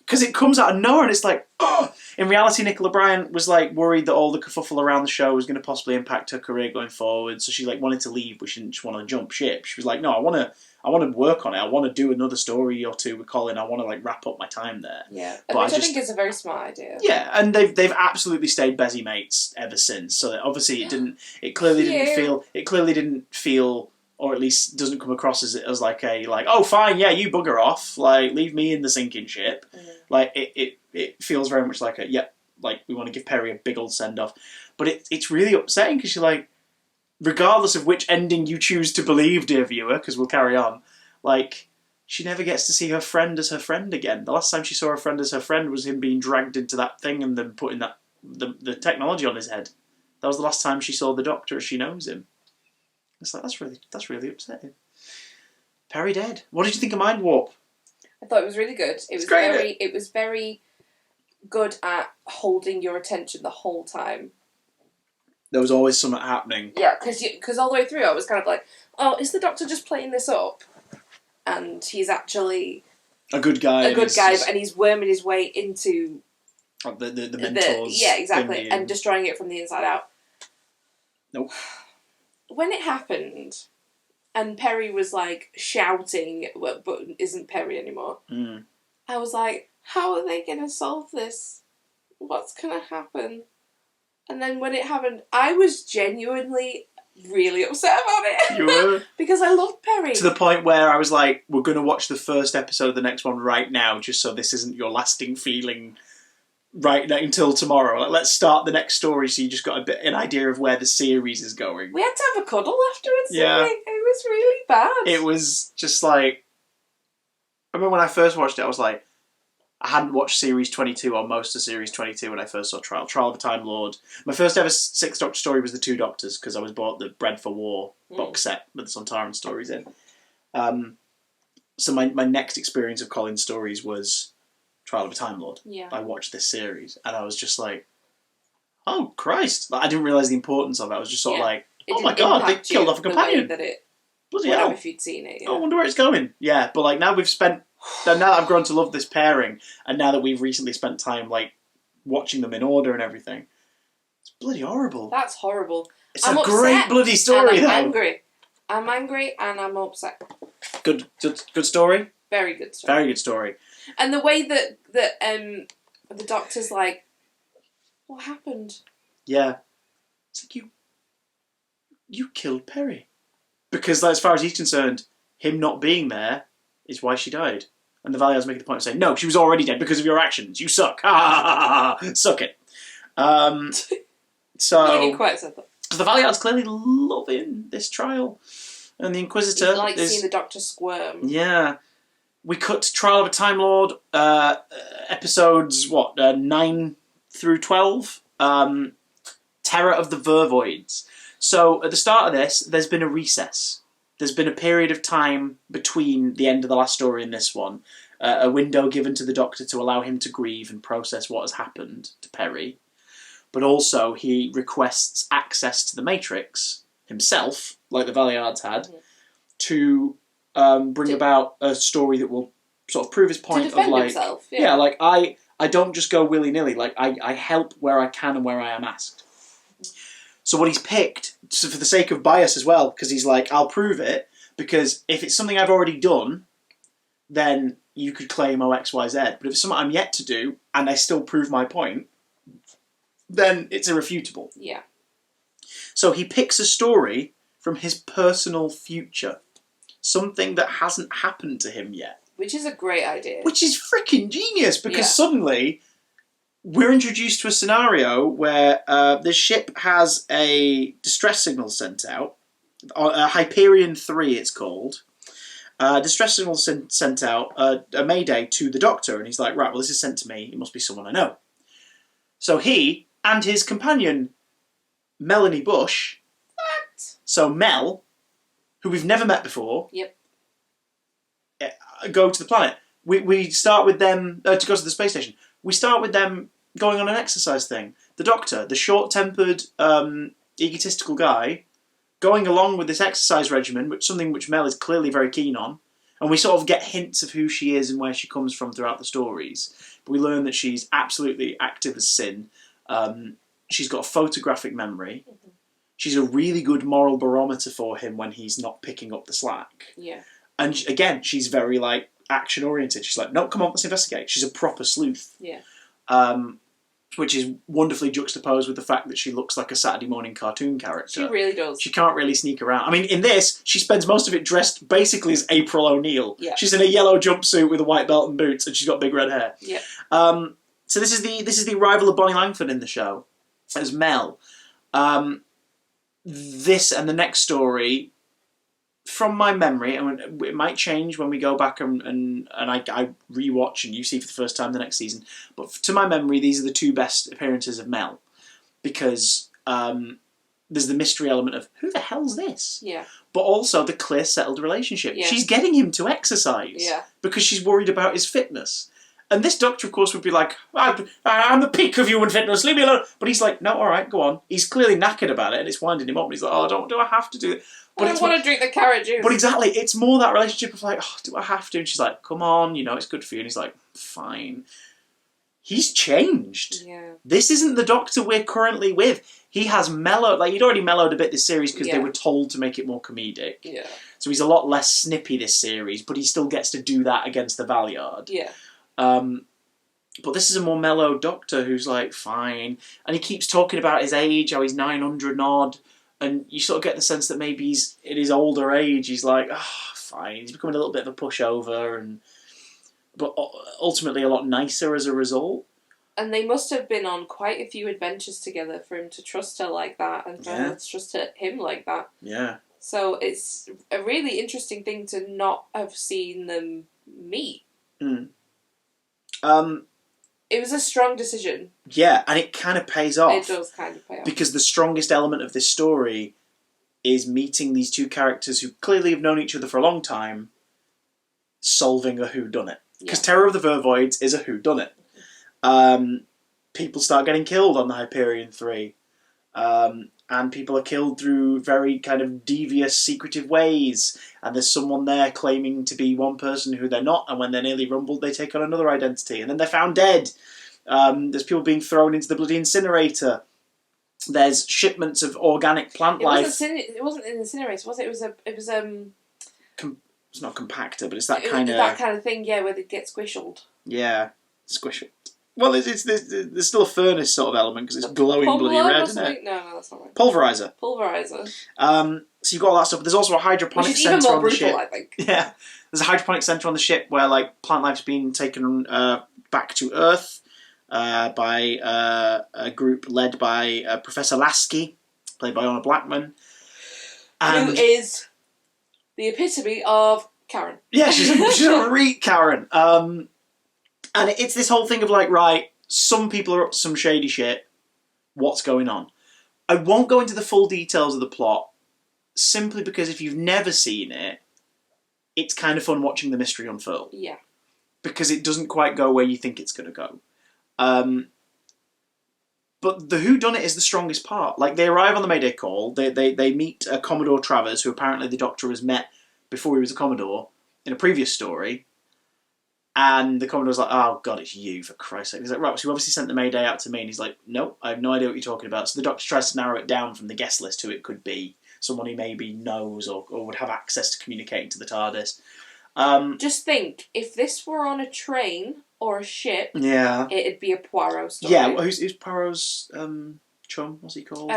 Speaker 2: Because it comes out of nowhere and it's like, oh! In reality, Nicola Bryant was like worried that all the kerfuffle around the show was going to possibly impact her career going forward. So she like wanted to leave, but she didn't just want to jump ship. She was like, no, I want to work on it. I want to do another story or two with Colin. I want to like wrap up my time there.
Speaker 1: Yeah, which I think is a very smart idea.
Speaker 2: Yeah, and they've absolutely stayed busy mates ever since. So that obviously it clearly didn't feel, or at least doesn't come across as like oh fine, yeah, you bugger off, like leave me in the sinking ship. Like it feels very much like like we want to give Peri a big old send off, but it's really upsetting because you're like, regardless of which ending you choose to believe, dear viewer, because we'll carry on, like, she never gets to see her friend as her friend again. The last time she saw her friend as her friend was him being dragged into that thing and then putting the technology on his head. That was the last time she saw the Doctor as she knows him. It's like, that's really upsetting. Perry dead. What did you think of Mindwarp?
Speaker 1: I thought it was really good. It was very good at holding your attention the whole time.
Speaker 2: There was always something happening.
Speaker 1: Yeah, because all the way through I was kind of like, oh, is the Doctor just playing this up? And he's actually
Speaker 2: a good guy.
Speaker 1: And he's worming his way into
Speaker 2: the mentors.
Speaker 1: Yeah, exactly, and destroying it from the inside out.
Speaker 2: Nope.
Speaker 1: When it happened, and Perry was like shouting, but isn't Perry anymore. I was like, how are they going to solve this? What's going to happen? And then when it happened, I was genuinely really upset about it.
Speaker 2: You were?
Speaker 1: Because I loved Perry.
Speaker 2: To the point where I was like, we're going to watch the first episode of the next one right now, just so this isn't your lasting feeling right until tomorrow. Like, let's start the next story so you just got an idea of where the series is going.
Speaker 1: We had to have a cuddle afterwards,
Speaker 2: yeah.
Speaker 1: Didn't we? It was really bad.
Speaker 2: It was just like... I remember when I first watched it, I was like, I hadn't watched Series 22 or most of Series 22 when I first saw Trial of the Time Lord. My first ever Sixth Doctor story was The Two Doctors, because I was bought the Bred for War box set with the Sontaran stories in. So my next experience of Colin's stories was Trial of a Time Lord.
Speaker 1: Yeah.
Speaker 2: I watched this series, and I was just like, oh, Christ. Like, I didn't realise the importance of it. I was just sort of like, oh my God, they killed off a companion. Bloody hell.
Speaker 1: If you'd seen it, yeah.
Speaker 2: I wonder where it's going. Yeah, but like now now that I've grown to love this pairing, and now that we've recently spent time like watching them in order and everything, it's bloody horrible.
Speaker 1: That's horrible.
Speaker 2: It's a great bloody story, though.
Speaker 1: I'm angry and I'm upset.
Speaker 2: Good story.
Speaker 1: Very good story.
Speaker 2: Very good story.
Speaker 1: And the way that the Doctor's like, what happened?
Speaker 2: Yeah, it's like you killed Perry, because like, as far as he's concerned, him not being there is why she died. And the Valiants make the point of saying, no, she was already dead because of your actions. You suck. Ha ha ha ha. Suck it. So
Speaker 1: You quite said that.
Speaker 2: The Valiants clearly loving this trial. And the Inquisitor...
Speaker 1: You like seeing the Doctor squirm.
Speaker 2: Yeah. We cut to Trial of a Time Lord, episodes, 9 through 12? Terror of the Vervoids. So, at the start of this, there's been a recess. There's been a period of time between the end of the last story and this one. A window given to the Doctor to allow him to grieve and process what has happened to Perry. But also, he requests access to the Matrix himself, like the Valiards had, to bring about a story that will sort of prove his point
Speaker 1: to defend
Speaker 2: of like...
Speaker 1: himself,
Speaker 2: yeah, like, I don't just go willy-nilly. Like, I help where I can and where I am asked. So what he's picked, so for the sake of bias as well, because he's like, I'll prove it, because if it's something I've already done, then you could claim OXYZ. But if it's something I'm yet to do, and I still prove my point, then it's irrefutable.
Speaker 1: Yeah.
Speaker 2: So he picks a story from his personal future. Something that hasn't happened to him yet.
Speaker 1: Which is a great idea.
Speaker 2: Which is freaking genius, because suddenly we're introduced to a scenario where this ship has a distress signal sent out. Hyperion 3 it's called. Distress signal sent out, a mayday to the Doctor, and he's like, right, well this is sent to me, it must be someone I know. So he and his companion, Melanie Bush, so Mel, who we've never met before, go to the planet. We start with them, to go to the space station, we start with them going on an exercise thing. The Doctor, the short-tempered, egotistical guy, going along with this exercise regimen, something which Mel is clearly very keen on, and we sort of get hints of who she is and where she comes from throughout the stories. But we learn that she's absolutely active as sin. She's got a photographic memory. She's a really good moral barometer for him when he's not picking up the slack.
Speaker 1: Yeah.
Speaker 2: And again, she's very like action-oriented. She's like, no, come on, let's investigate. She's a proper sleuth.
Speaker 1: Yeah.
Speaker 2: Which is wonderfully juxtaposed with the fact that she looks like a Saturday morning cartoon character.
Speaker 1: She really does.
Speaker 2: She can't really sneak around. I mean, in this, she spends most of it dressed basically as April O'Neil.
Speaker 1: Yeah.
Speaker 2: She's in a yellow jumpsuit with a white belt and boots, and she's got big red hair.
Speaker 1: Yeah.
Speaker 2: So this is the arrival of Bonnie Langford in the show as Mel. this and the next story, from my memory, and it might change when we go back and I rewatch and you see for the first time the next season, but to my memory, these are the two best appearances of Mel, because there's the mystery element of who the hell's this?
Speaker 1: Yeah.
Speaker 2: But also the clear, settled relationship.
Speaker 1: Yeah.
Speaker 2: She's getting him to exercise.
Speaker 1: Yeah.
Speaker 2: Because she's worried about his fitness. And this doctor, of course, would be like, I'm the peak of human fitness, leave me alone. But he's like, no, all right, go on. He's clearly knackered about it, and it's winding him up. And he's like, oh, do I have to do it? But
Speaker 1: I don't want to drink the carrot juice.
Speaker 2: But exactly, it's more that relationship of like, oh, do I have to? And she's like, come on, it's good for you. And he's like, fine. He's changed.
Speaker 1: Yeah.
Speaker 2: This isn't the doctor we're currently with. He has mellowed, like he'd already mellowed a bit this series because they were told to make it more comedic.
Speaker 1: Yeah.
Speaker 2: So he's a lot less snippy this series, but he still gets to do that against the Valeyard.
Speaker 1: Yeah.
Speaker 2: But this is a more mellow doctor who's like, fine. And he keeps talking about his age, how he's 900 and odd. And you sort of get the sense that maybe he's, in his older age, he's like, fine. He's becoming a little bit of a pushover, but ultimately a lot nicer as a result.
Speaker 1: And they must have been on quite a few adventures together for him to trust her like that and for her to trust him like that.
Speaker 2: Yeah.
Speaker 1: So it's a really interesting thing to not have seen them meet.
Speaker 2: Mm.
Speaker 1: It was a strong decision.
Speaker 2: Yeah, and it kind of pays off.
Speaker 1: It does kind of pay off.
Speaker 2: Because the strongest element of this story is meeting these two characters who clearly have known each other for a long time, solving a whodunit. Because Terror of the Vervoids is a whodunit. People start getting killed on the Hyperion 3. And people are killed through very kind of devious, secretive ways. And there's someone there claiming to be one person who they're not, and when they're nearly rumbled, they take on another identity. And then they're found dead. There's people being thrown into the bloody incinerator. There's shipments of organic plant life.
Speaker 1: It wasn't an incinerator, was it? It was
Speaker 2: it's not compactor, but it's that kind of...
Speaker 1: That kind of thing, yeah, where they get squished.
Speaker 2: Yeah, squished. Well, there's still a furnace sort of element because it's glowing bloody red, isn't it?
Speaker 1: No, that's not right.
Speaker 2: Pulverizer. So you've got all that stuff, but there's also a hydroponic centre on the ship.
Speaker 1: I think.
Speaker 2: Yeah, there's a hydroponic centre on the ship where like plant life's been taken back to Earth by a group led by Professor Lasky, played by Honor Blackman,
Speaker 1: who is the epitome of Karen.
Speaker 2: Yeah, she's a reet Karen. And it's this whole thing of like, right, some people are up to some shady shit. What's going on? I won't go into the full details of the plot, simply because if you've never seen it, it's kind of fun watching the mystery unfurl.
Speaker 1: Yeah.
Speaker 2: Because it doesn't quite go where you think it's going to go. But the whodunit is the strongest part. Like, they arrive on the Mayday call, they meet Commodore Travers, who apparently the Doctor has met before he was a Commodore, in a previous story. And the Commodore's like, oh, God, it's you, for Christ's sake. He's like, right, so you obviously sent the Mayday out to me. And he's like, nope, I have no idea what you're talking about. So the Doctor tries to narrow it down from the guest list who it could be. Someone he maybe knows or would have access to communicating to the TARDIS.
Speaker 1: Just think, if this were on a train or a ship,
Speaker 2: yeah,
Speaker 1: it'd be a Poirot story.
Speaker 2: Yeah, well, who's Poirot's chum? What's he called?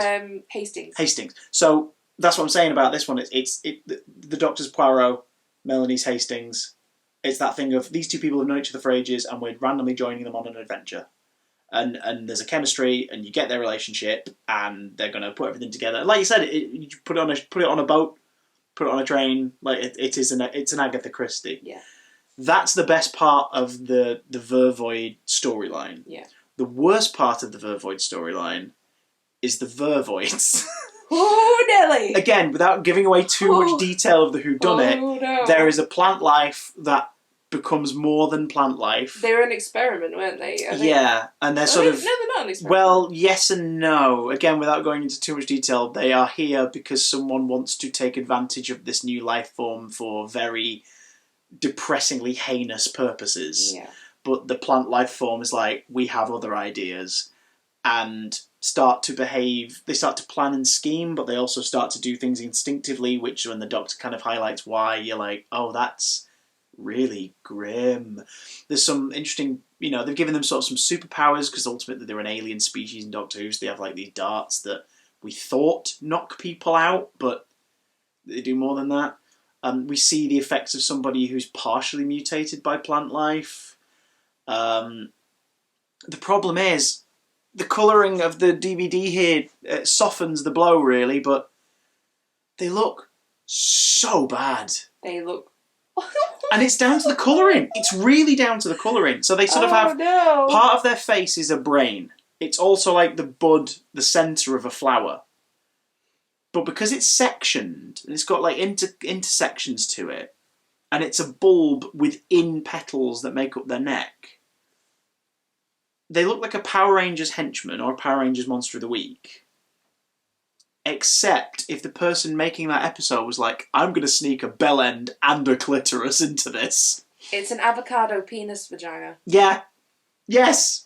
Speaker 1: Hastings.
Speaker 2: Hastings. So that's what I'm saying about this one. The Doctor's Poirot, Melanie's Hastings. It's that thing of these two people have known each other for ages and we're randomly joining them on an adventure. And there's a chemistry and you get their relationship and they're going to put everything together. Like you said, you put it on a boat, put it on a train. Like it's an Agatha Christie.
Speaker 1: Yeah. That's
Speaker 2: the best part of the Vervoid storyline.
Speaker 1: Yeah.
Speaker 2: The worst part of the Vervoid storyline is the Vervoids.
Speaker 1: Oh, Nelly!
Speaker 2: Again, without giving away too much detail of the whodunit, there is a plant life that becomes more than plant life.
Speaker 1: They were an experiment, weren't they?
Speaker 2: Yeah, and they're sort of...
Speaker 1: No, they're not an experiment.
Speaker 2: Well, yes and no. Again, without going into too much detail, they are here because someone wants to take advantage of this new life form for very depressingly heinous purposes.
Speaker 1: Yeah.
Speaker 2: But the plant life form is like, we have other ideas, and start to behave, they start to plan and scheme, but they also start to do things instinctively, which when the Doctor kind of highlights why, you're like, oh, that's really grim. There's some interesting, they've given them sort of some superpowers, because ultimately they're an alien species in Doctor Who, so they have like these darts that we thought knock people out, but they do more than that. We see the effects of somebody who's partially mutated by plant life. The problem is, the colouring of the DVD here softens the blow, really, but They look so bad.
Speaker 1: They look...
Speaker 2: And it's down to the colouring. It's really down to the colouring. So they sort of have...
Speaker 1: no.
Speaker 2: Part of their face is a brain. It's also like the bud, the centre of a flower. But because it's sectioned, and it's got like intersections to it, and it's a bulb within petals that make up their neck, they look like a Power Rangers henchman or a Power Rangers Monster of the Week. Except if the person making that episode was like, I'm going to sneak a bell end and a clitoris into this.
Speaker 1: It's an avocado penis vagina.
Speaker 2: Yeah. Yes.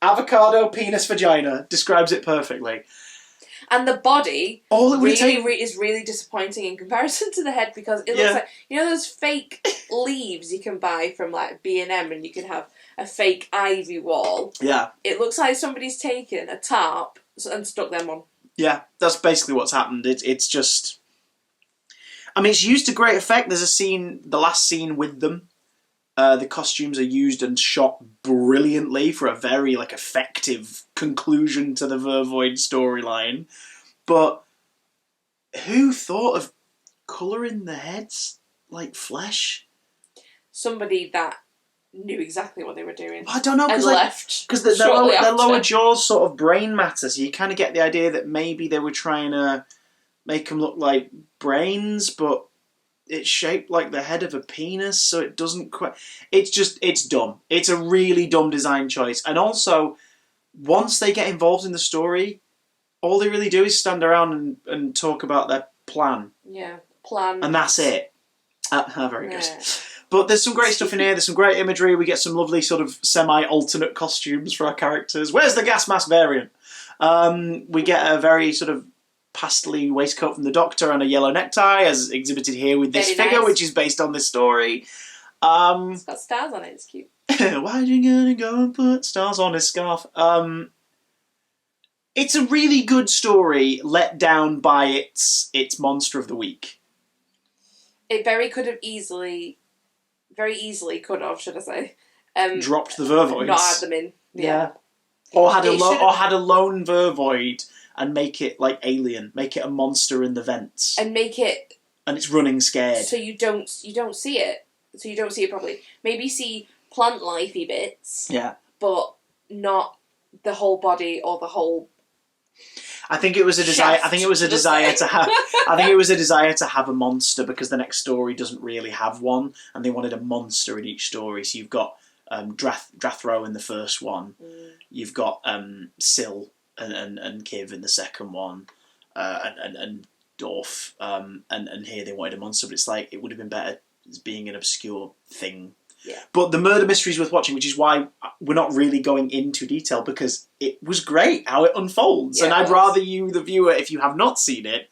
Speaker 2: Avocado penis vagina describes it perfectly.
Speaker 1: And the body is really disappointing in comparison to the head, because it looks like, you know those fake leaves you can buy from like B&M, and you can have a fake ivy wall?
Speaker 2: Yeah.
Speaker 1: It looks like somebody's taken a tarp and stuck them on.
Speaker 2: Yeah, that's basically what's happened. It's just... I mean, it's used to great effect. There's a scene, the last scene with them. The costumes are used and shot brilliantly for a very like effective conclusion to the Vervoid storyline. But who thought of colouring the heads like flesh?
Speaker 1: Somebody that knew exactly what they were doing.
Speaker 2: I don't know, because their lower jaws sort of brain matter, so you kind of get the idea that maybe they were trying to make them look like brains, but it's shaped like the head of a penis, so it doesn't quite... It's dumb. It's a really dumb design choice. And also, once they get involved in the story, all they really do is stand around and talk about their plan.
Speaker 1: Yeah, plan.
Speaker 2: And that's it. Very good. But there's some great stuff in here. There's some great imagery. We get some lovely sort of semi-alternate costumes for our characters. Where's the gas mask variant? We get a very sort of pastely waistcoat from the Doctor and a yellow necktie, as exhibited here with this figure, which is based on this story.
Speaker 1: It's got stars on it. It's cute.
Speaker 2: Why you gonna go and put stars on his scarf? It's a really good story, let down by its Monster of the Week.
Speaker 1: It very easily could have, should I say,
Speaker 2: dropped the Vervoids.
Speaker 1: Not add them in. Yeah.
Speaker 2: Or had a lone Vervoid and make it like Alien, make it a monster in the vents,
Speaker 1: and make it,
Speaker 2: and it's running scared,
Speaker 1: so you don't see it, properly. Maybe see plant lifey bits, but not the whole body or the whole.
Speaker 2: I think it was a desire. I think it was a desire to have. I think it was a desire to have a monster, because the next story doesn't really have one, and they wanted a monster in each story. So you've got Drathro in the first one. You've got Syl and Kiv in the second one, and Dorf. And here they wanted a monster, but it's like it would have been better as being an obscure thing.
Speaker 1: Yeah.
Speaker 2: But the murder mystery is worth watching, which is why we're not really going into detail, because it was great how it unfolds. And I'd rather you, the viewer, if you have not seen it,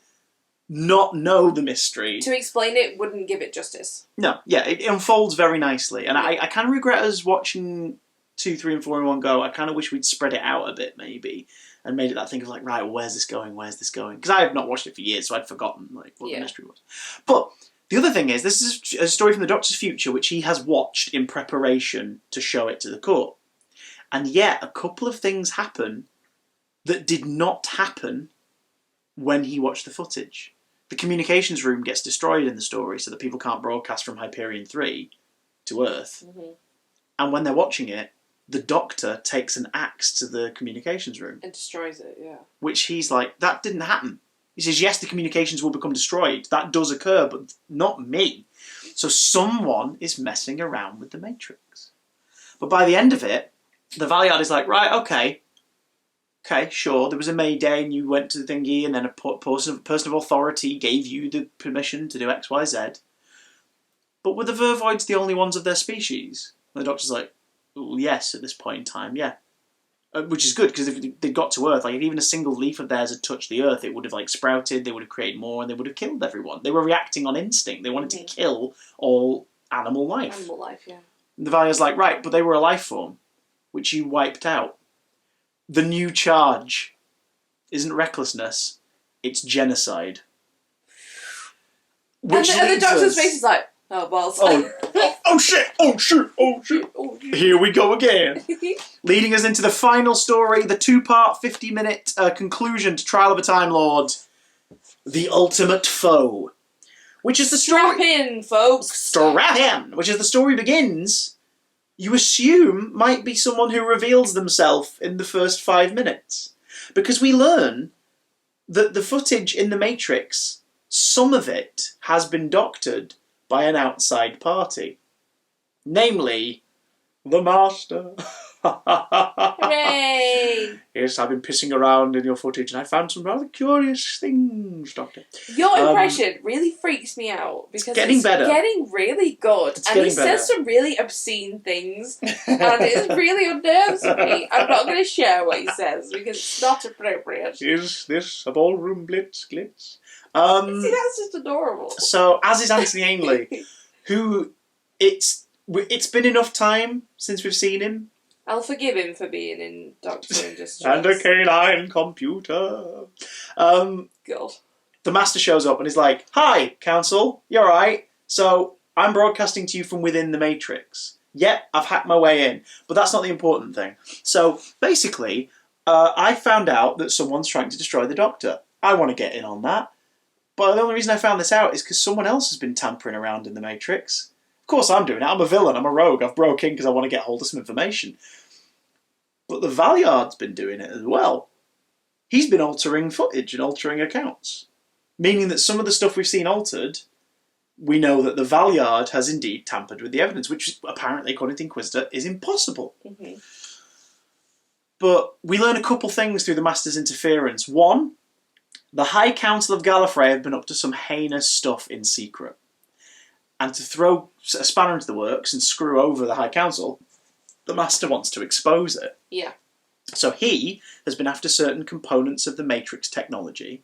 Speaker 2: not know the mystery.
Speaker 1: To explain it wouldn't give it justice.
Speaker 2: No, it unfolds very nicely. And I kind of regret us watching 2, 3 and 4 in one go. I kind of wish we'd spread it out a bit, maybe, and made it that thing of like, right, well, where's this going? Because I have not watched it for years, so I'd forgotten what the mystery was. But the other thing is, this is a story from the Doctor's future, which he has watched in preparation to show it to the court. And yet, a couple of things happen that did not happen when he watched the footage. The communications room gets destroyed in the story so that people can't broadcast from Hyperion 3 to Earth. Mm-hmm. And when they're watching it, the Doctor takes an axe to the communications room.
Speaker 1: And destroys it, yeah.
Speaker 2: Which he's like, that didn't happen. He says, yes, the communications will become destroyed. That does occur, but not me. So someone is messing around with the Matrix. But by the end of it, the Valiard is like, right, okay, sure, there was a Mayday and you went to the thingy, and then a person of authority gave you the permission to do X, Y, Z. But were the Vervoids the only ones of their species? And the Doctor's like, well, yes, at this point in time, yeah. Which is good, because if they'd got to Earth, like if even a single leaf of theirs had touched the Earth, it would have like sprouted, they would have created more, and they would have killed everyone. They were reacting on instinct. They wanted to kill all animal life.
Speaker 1: Animal life, yeah.
Speaker 2: And the Valiard's like, right, but they were a life form, which you wiped out. The new charge isn't recklessness, it's genocide.
Speaker 1: And the Doctor's face is like, oh, balls.
Speaker 2: Oh shit. Here we go again. Leading us into the final story, the 2-part, 50-minute conclusion to Trial of a Time Lord. the ultimate foe. Which is the story...
Speaker 1: Strap in, folks!
Speaker 2: Strap in! Which, as the story begins, you assume might be someone who reveals themselves in the first 5 minutes. Because we learn that the footage in The Matrix, some of it has been doctored by an outside party. Namely, the Master.
Speaker 1: Hooray!
Speaker 2: Yes, I've been pissing around in your footage and I found some rather curious things, Doctor.
Speaker 1: Your impression really freaks me out because
Speaker 2: it's getting better.
Speaker 1: Getting really good.
Speaker 2: It's
Speaker 1: and
Speaker 2: getting
Speaker 1: he
Speaker 2: better.
Speaker 1: says some really obscene things and it really unnerves me. I'm not going to share what he says because it's not appropriate.
Speaker 2: Is this a ballroom glitz?
Speaker 1: See, that's just adorable.
Speaker 2: So, as is Anthony Ainley, who it's been enough time since we've seen him.
Speaker 1: I'll forgive him for being in Doctor in Distress.
Speaker 2: And a canine computer.
Speaker 1: God.
Speaker 2: The Master shows up and is like, "Hi, Council, you alright? So, I'm broadcasting to you from within the Matrix. Yep, I've hacked my way in. But that's not the important thing. So, basically, I found out that someone's trying to destroy the Doctor. I want to get in on that. But the only reason I found this out is because someone else has been tampering around in the Matrix. Of course I'm doing it. I'm a villain. I'm a rogue. I've broke in because I want to get hold of some information. But the Valeyard's been doing it as well. He's been altering footage and altering accounts. Meaning that some of the stuff we've seen altered, we know that the Valeyard has indeed tampered with the evidence, which apparently, according to Inquisitor, is impossible.
Speaker 1: Mm-hmm.
Speaker 2: But we learn a couple things through the Master's interference. One, the High Council of Gallifrey have been up to some heinous stuff in secret. And to throw a spanner into the works and screw over the High Council, the Master wants to expose it.
Speaker 1: Yeah.
Speaker 2: So he has been after certain components of the Matrix technology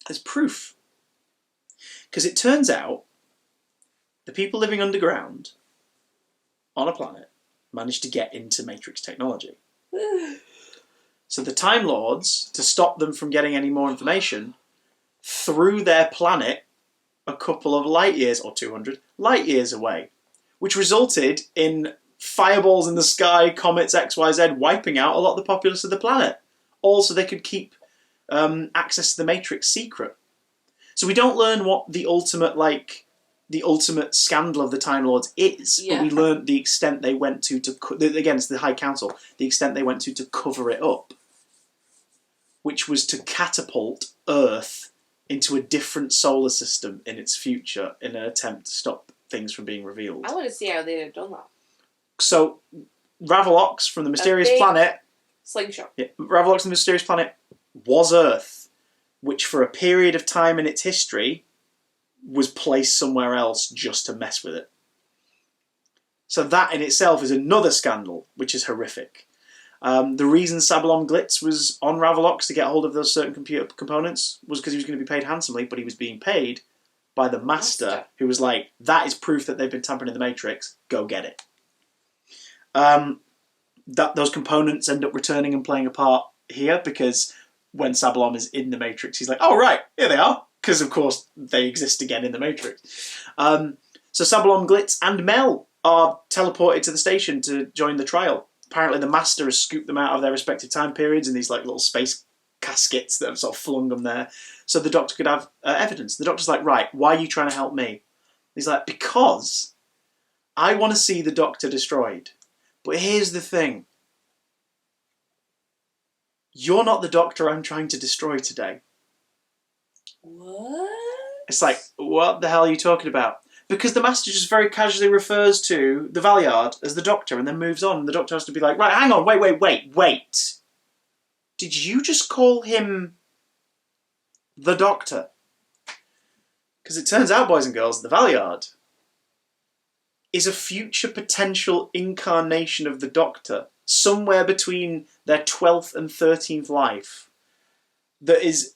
Speaker 2: as proof. Because it turns out the people living underground on a planet managed to get into Matrix technology. So the Time Lords, to stop them from getting any more information, threw their planet a couple of light years, or 200 light years away, which resulted in fireballs in the sky, comets, XYZ, wiping out a lot of the populace of the planet. All so they could keep access to the Matrix secret. So we don't learn what the ultimate scandal of the Time Lords is, but we learn the extent they went to again, it's the High Council, the extent they went to cover it up, which was to catapult Earth into a different solar system in its future in an attempt to stop things from being revealed.
Speaker 1: I want to see how they'd have done that.
Speaker 2: So, Ravalox from the Mysterious Planet...
Speaker 1: Slingshot.
Speaker 2: Yeah, Ravalox from the Mysterious Planet was Earth, which for a period of time in its history was placed somewhere else just to mess with it. So that in itself is another scandal, which is horrific. The reason Sabalom Glitz was on Ravalox to get hold of those certain computer components was because he was going to be paid handsomely, but he was being paid by the Master, who was like, that is proof that they've been tampering in the Matrix, go get it. Those components end up returning and playing a part here, because when Sabalom is in the Matrix, he's like, oh right, here they are, because of course they exist again in the Matrix. So Sabalom Glitz and Mel are teleported to the station to join the trial. Apparently the Master has scooped them out of their respective time periods in these like little space caskets that have sort of flung them there, so the Doctor could have evidence. The Doctor's like, right, why are you trying to help me? He's like, because I want to see the Doctor destroyed. But here's the thing. You're not the Doctor I'm trying to destroy today.
Speaker 1: What?
Speaker 2: It's like, what the hell are you talking about? Because the Master just very casually refers to the Valeyard as the Doctor and then moves on. And the Doctor has to be like, right, hang on, wait. Did you just call him the Doctor? Because it turns out, boys and girls, the Valeyard is a future potential incarnation of the Doctor, somewhere between their 12th and 13th life, that is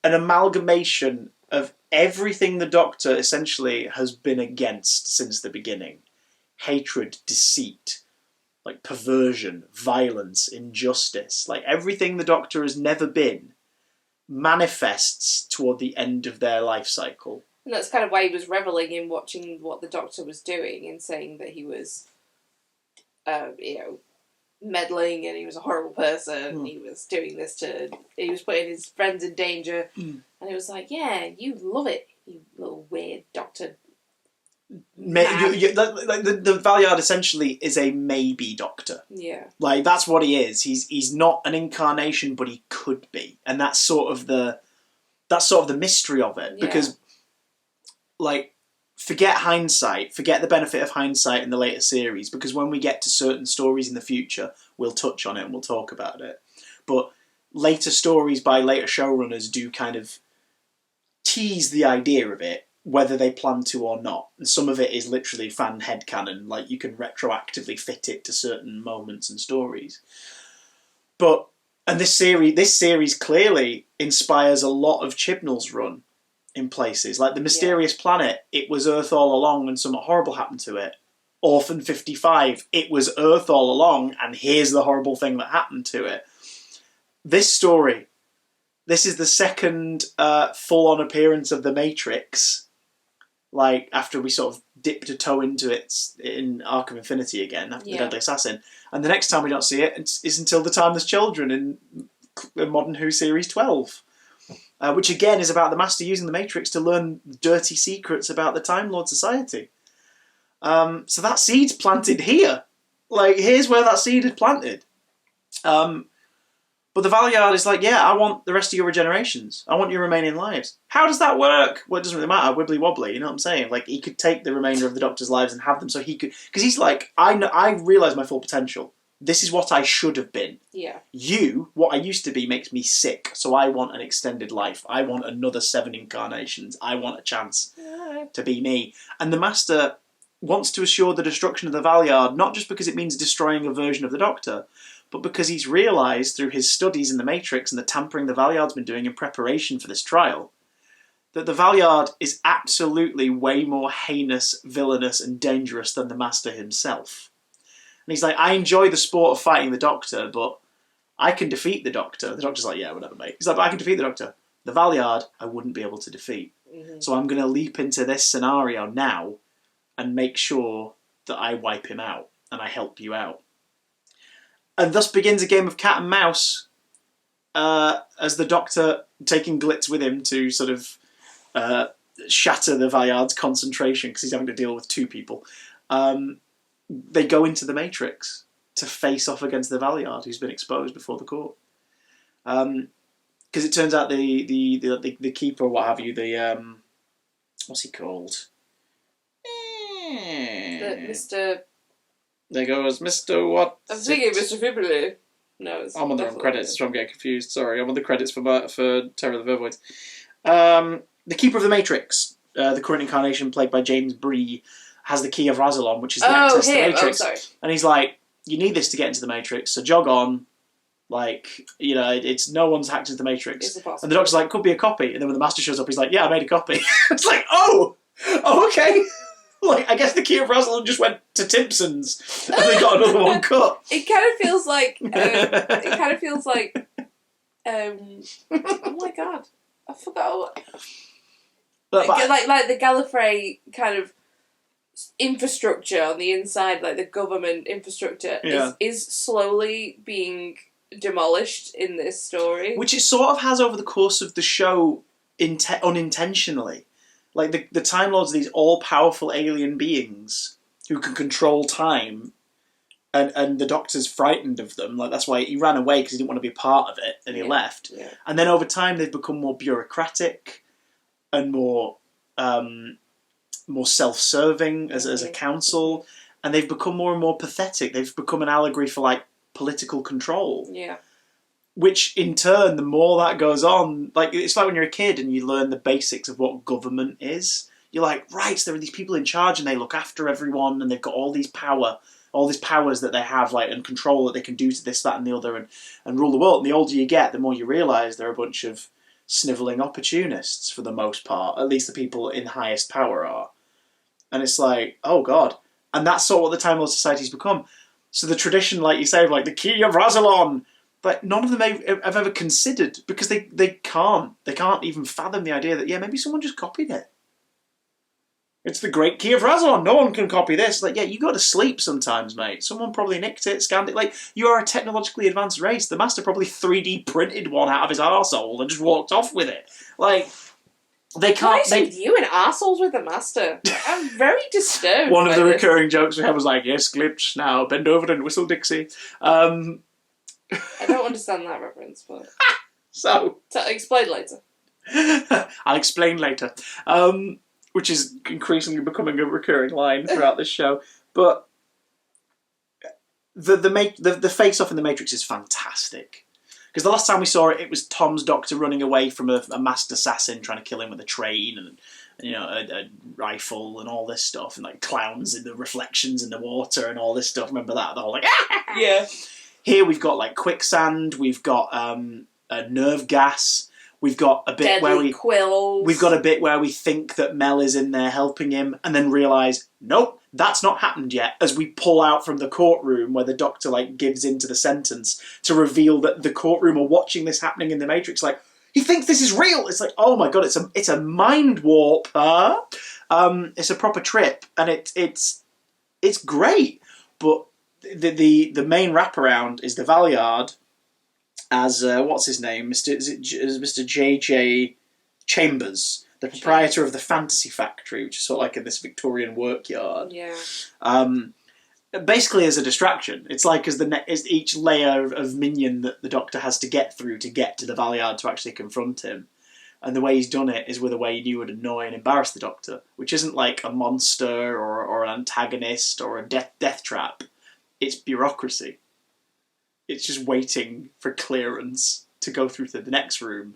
Speaker 2: an amalgamation of everything the Doctor essentially has been against since the beginning. Hatred, deceit, like perversion, violence, injustice, like everything the Doctor has never been manifests toward the end of their life cycle.
Speaker 1: And that's kind of why he was revelling in watching what the Doctor was doing and saying that he was, meddling and he was a horrible person. He was doing this he was putting his friends in danger. And it was like, yeah, you love it, you little weird doctor.
Speaker 2: The Valeyard essentially is a maybe doctor.
Speaker 1: Yeah.
Speaker 2: Like, that's what he is. He's not an incarnation, but he could be. And that's sort of the mystery of it.
Speaker 1: Yeah.
Speaker 2: Because, like, forget hindsight, forget the benefit of hindsight in the later series, because when we get to certain stories in the future, we'll touch on it and we'll talk about it. But later stories by later showrunners do kind of tease the idea of it, whether they plan to or not. And some of it is literally fan headcanon, like you can retroactively fit it to certain moments and stories. And this series clearly inspires a lot of Chibnall's run in places. Like the Mysterious Planet, it was Earth all along and something horrible happened to it. Orphan 55, it was Earth all along and here's the horrible thing that happened to it. This story, this is the second full-on appearance of the Matrix, like after we sort of dipped a toe into it in Arc of Infinity again, after the Deadly Assassin. And the next time we don't see it is until The Timeless Children in Modern Who Series 12. Which again is about the Master using the Matrix to learn dirty secrets about the Time Lord Society. So that seed's planted here. Like, here's where that seed is planted. But the Valeyard is like, yeah, I want the rest of your regenerations. I want your remaining lives. How does that work? Well, it doesn't really matter. Wibbly wobbly, you know what I'm saying? Like, he could take the remainder of the Doctor's lives and have them so he could... Because he's like, I realise my full potential. This is what I should have been.
Speaker 1: Yeah.
Speaker 2: What I used to be makes me sick, so I want an extended life. I want another 7 incarnations. I want a chance to be me. And the Master wants to assure the destruction of the Valeyard, not just because it means destroying a version of the Doctor, but because he's realised through his studies in the Matrix and the tampering the Valeyard's been doing in preparation for this trial, that the Valeyard is absolutely way more heinous, villainous, and dangerous than the Master himself. And he's like, I enjoy the sport of fighting the Doctor, but I can defeat the Doctor. The Doctor's like, yeah, whatever, mate. He's like, but I can defeat the Doctor. The Valeyard, I wouldn't be able to defeat. Mm-hmm. So I'm going to leap into this scenario now and make sure that I wipe him out and I help you out. And thus begins a game of cat and mouse as the Doctor, taking Glitz with him to sort of shatter the Valeyard's concentration because he's having to deal with 2 people. They go into the Matrix to face off against the Valeyard, who's been exposed before the court. Because it turns out the keeper, what have you, what's he called?
Speaker 1: Mr.
Speaker 2: There goes Mr. What?
Speaker 1: I'm thinking Mr. Fibbly. No, it's
Speaker 2: I'm on the wrong credits, so I'm getting confused. Sorry, I'm on the credits for Terror of the Vervoids. The Keeper of the Matrix, the current incarnation played by James Bree, has the key of Rassilon, which is the access to the Matrix. And he's like, you need this to get into the Matrix, so jog on. Like, you know, it's no one's hacked into the Matrix. And the Doctor's like, could be a copy. And then when the Master shows up, he's like, yeah, I made a copy. It's like, oh, okay. Like, I guess the key of Rassilon just went to Timpson's and they got another one cut.
Speaker 1: It kind of feels like, oh my god, I forgot. Like the Gallifrey kind of infrastructure on the inside, like the government infrastructure, is slowly being demolished in this story.
Speaker 2: Which it sort of has over the course of the show unintentionally. Like, the Time Lords are these all-powerful alien beings who can control time, and the Doctor's frightened of them. Like, that's why he ran away, because he didn't want to be a part of it, and he left. Yeah. And then over time, they've become more bureaucratic and more self-serving as a council, and they've become more and more pathetic. They've become an allegory for, like, political control.
Speaker 1: Yeah.
Speaker 2: Which, in turn, the more that goes on, like, it's like when you're a kid and you learn the basics of what government is. You're like, right, so there are these people in charge and they look after everyone and they've got all these powers that they have, like, and control that they can do to this, that and the other and rule the world. And the older you get, the more you realise they're a bunch of snivelling opportunists for the most part. At least the people in highest power are. And it's like, oh God. And that's sort of what the Time Lord Society's become. So the tradition, like you say, of like the key of Rassilon, but none of them have ever considered, because they can't even fathom the idea that, yeah, maybe someone just copied it. It's the great key of Razon. No one can copy this. Like, yeah, you go to sleep sometimes, mate. Someone probably nicked it, scanned it. Like, you are a technologically advanced race. The Master probably 3D printed one out of his arsehole and just walked off with it. Like, they can't...
Speaker 1: What is it with you and arseholes with the Master? I'm very disturbed.
Speaker 2: One of the recurring jokes we have was like, yes, Glitch, now bend over and whistle Dixie.
Speaker 1: I don't understand that reference, but...
Speaker 2: So
Speaker 1: explain later.
Speaker 2: I'll explain later. Which is increasingly becoming a recurring line throughout this show. But the face-off in the Matrix is fantastic. Because the last time we saw it, it was Tom's Doctor running away from a masked assassin trying to kill him with a train and a rifle and all this stuff, and like clowns in the reflections in the water and all this stuff. Remember that? The whole like
Speaker 1: yeah.
Speaker 2: Here we've got like quicksand. We've got a nerve gas. We've got a bit
Speaker 1: We've
Speaker 2: got a bit where we think that Mel is in there helping him, and then realise, nope, that's not happened yet. As we pull out from the courtroom where the Doctor like gives into the sentence to reveal that the courtroom are watching this happening in the Matrix. Like, he thinks this is real. It's like, oh my god, it's a mind warp. It's a proper trip, and it's great. But the main wraparound is the Valeyard. As what's his name, Mr. J.J. Chambers, the proprietor of the Fantasy Factory, which is sort of like in this Victorian workyard.
Speaker 1: Yeah.
Speaker 2: Basically, as a distraction, it's like as each layer of minion that the Doctor has to get through to get to the Valeyard to actually confront him. And the way he's done it is with a way he knew would annoy and embarrass the Doctor, which isn't like a monster or an antagonist or a death trap. It's bureaucracy. It's just waiting for clearance to go through to the next room,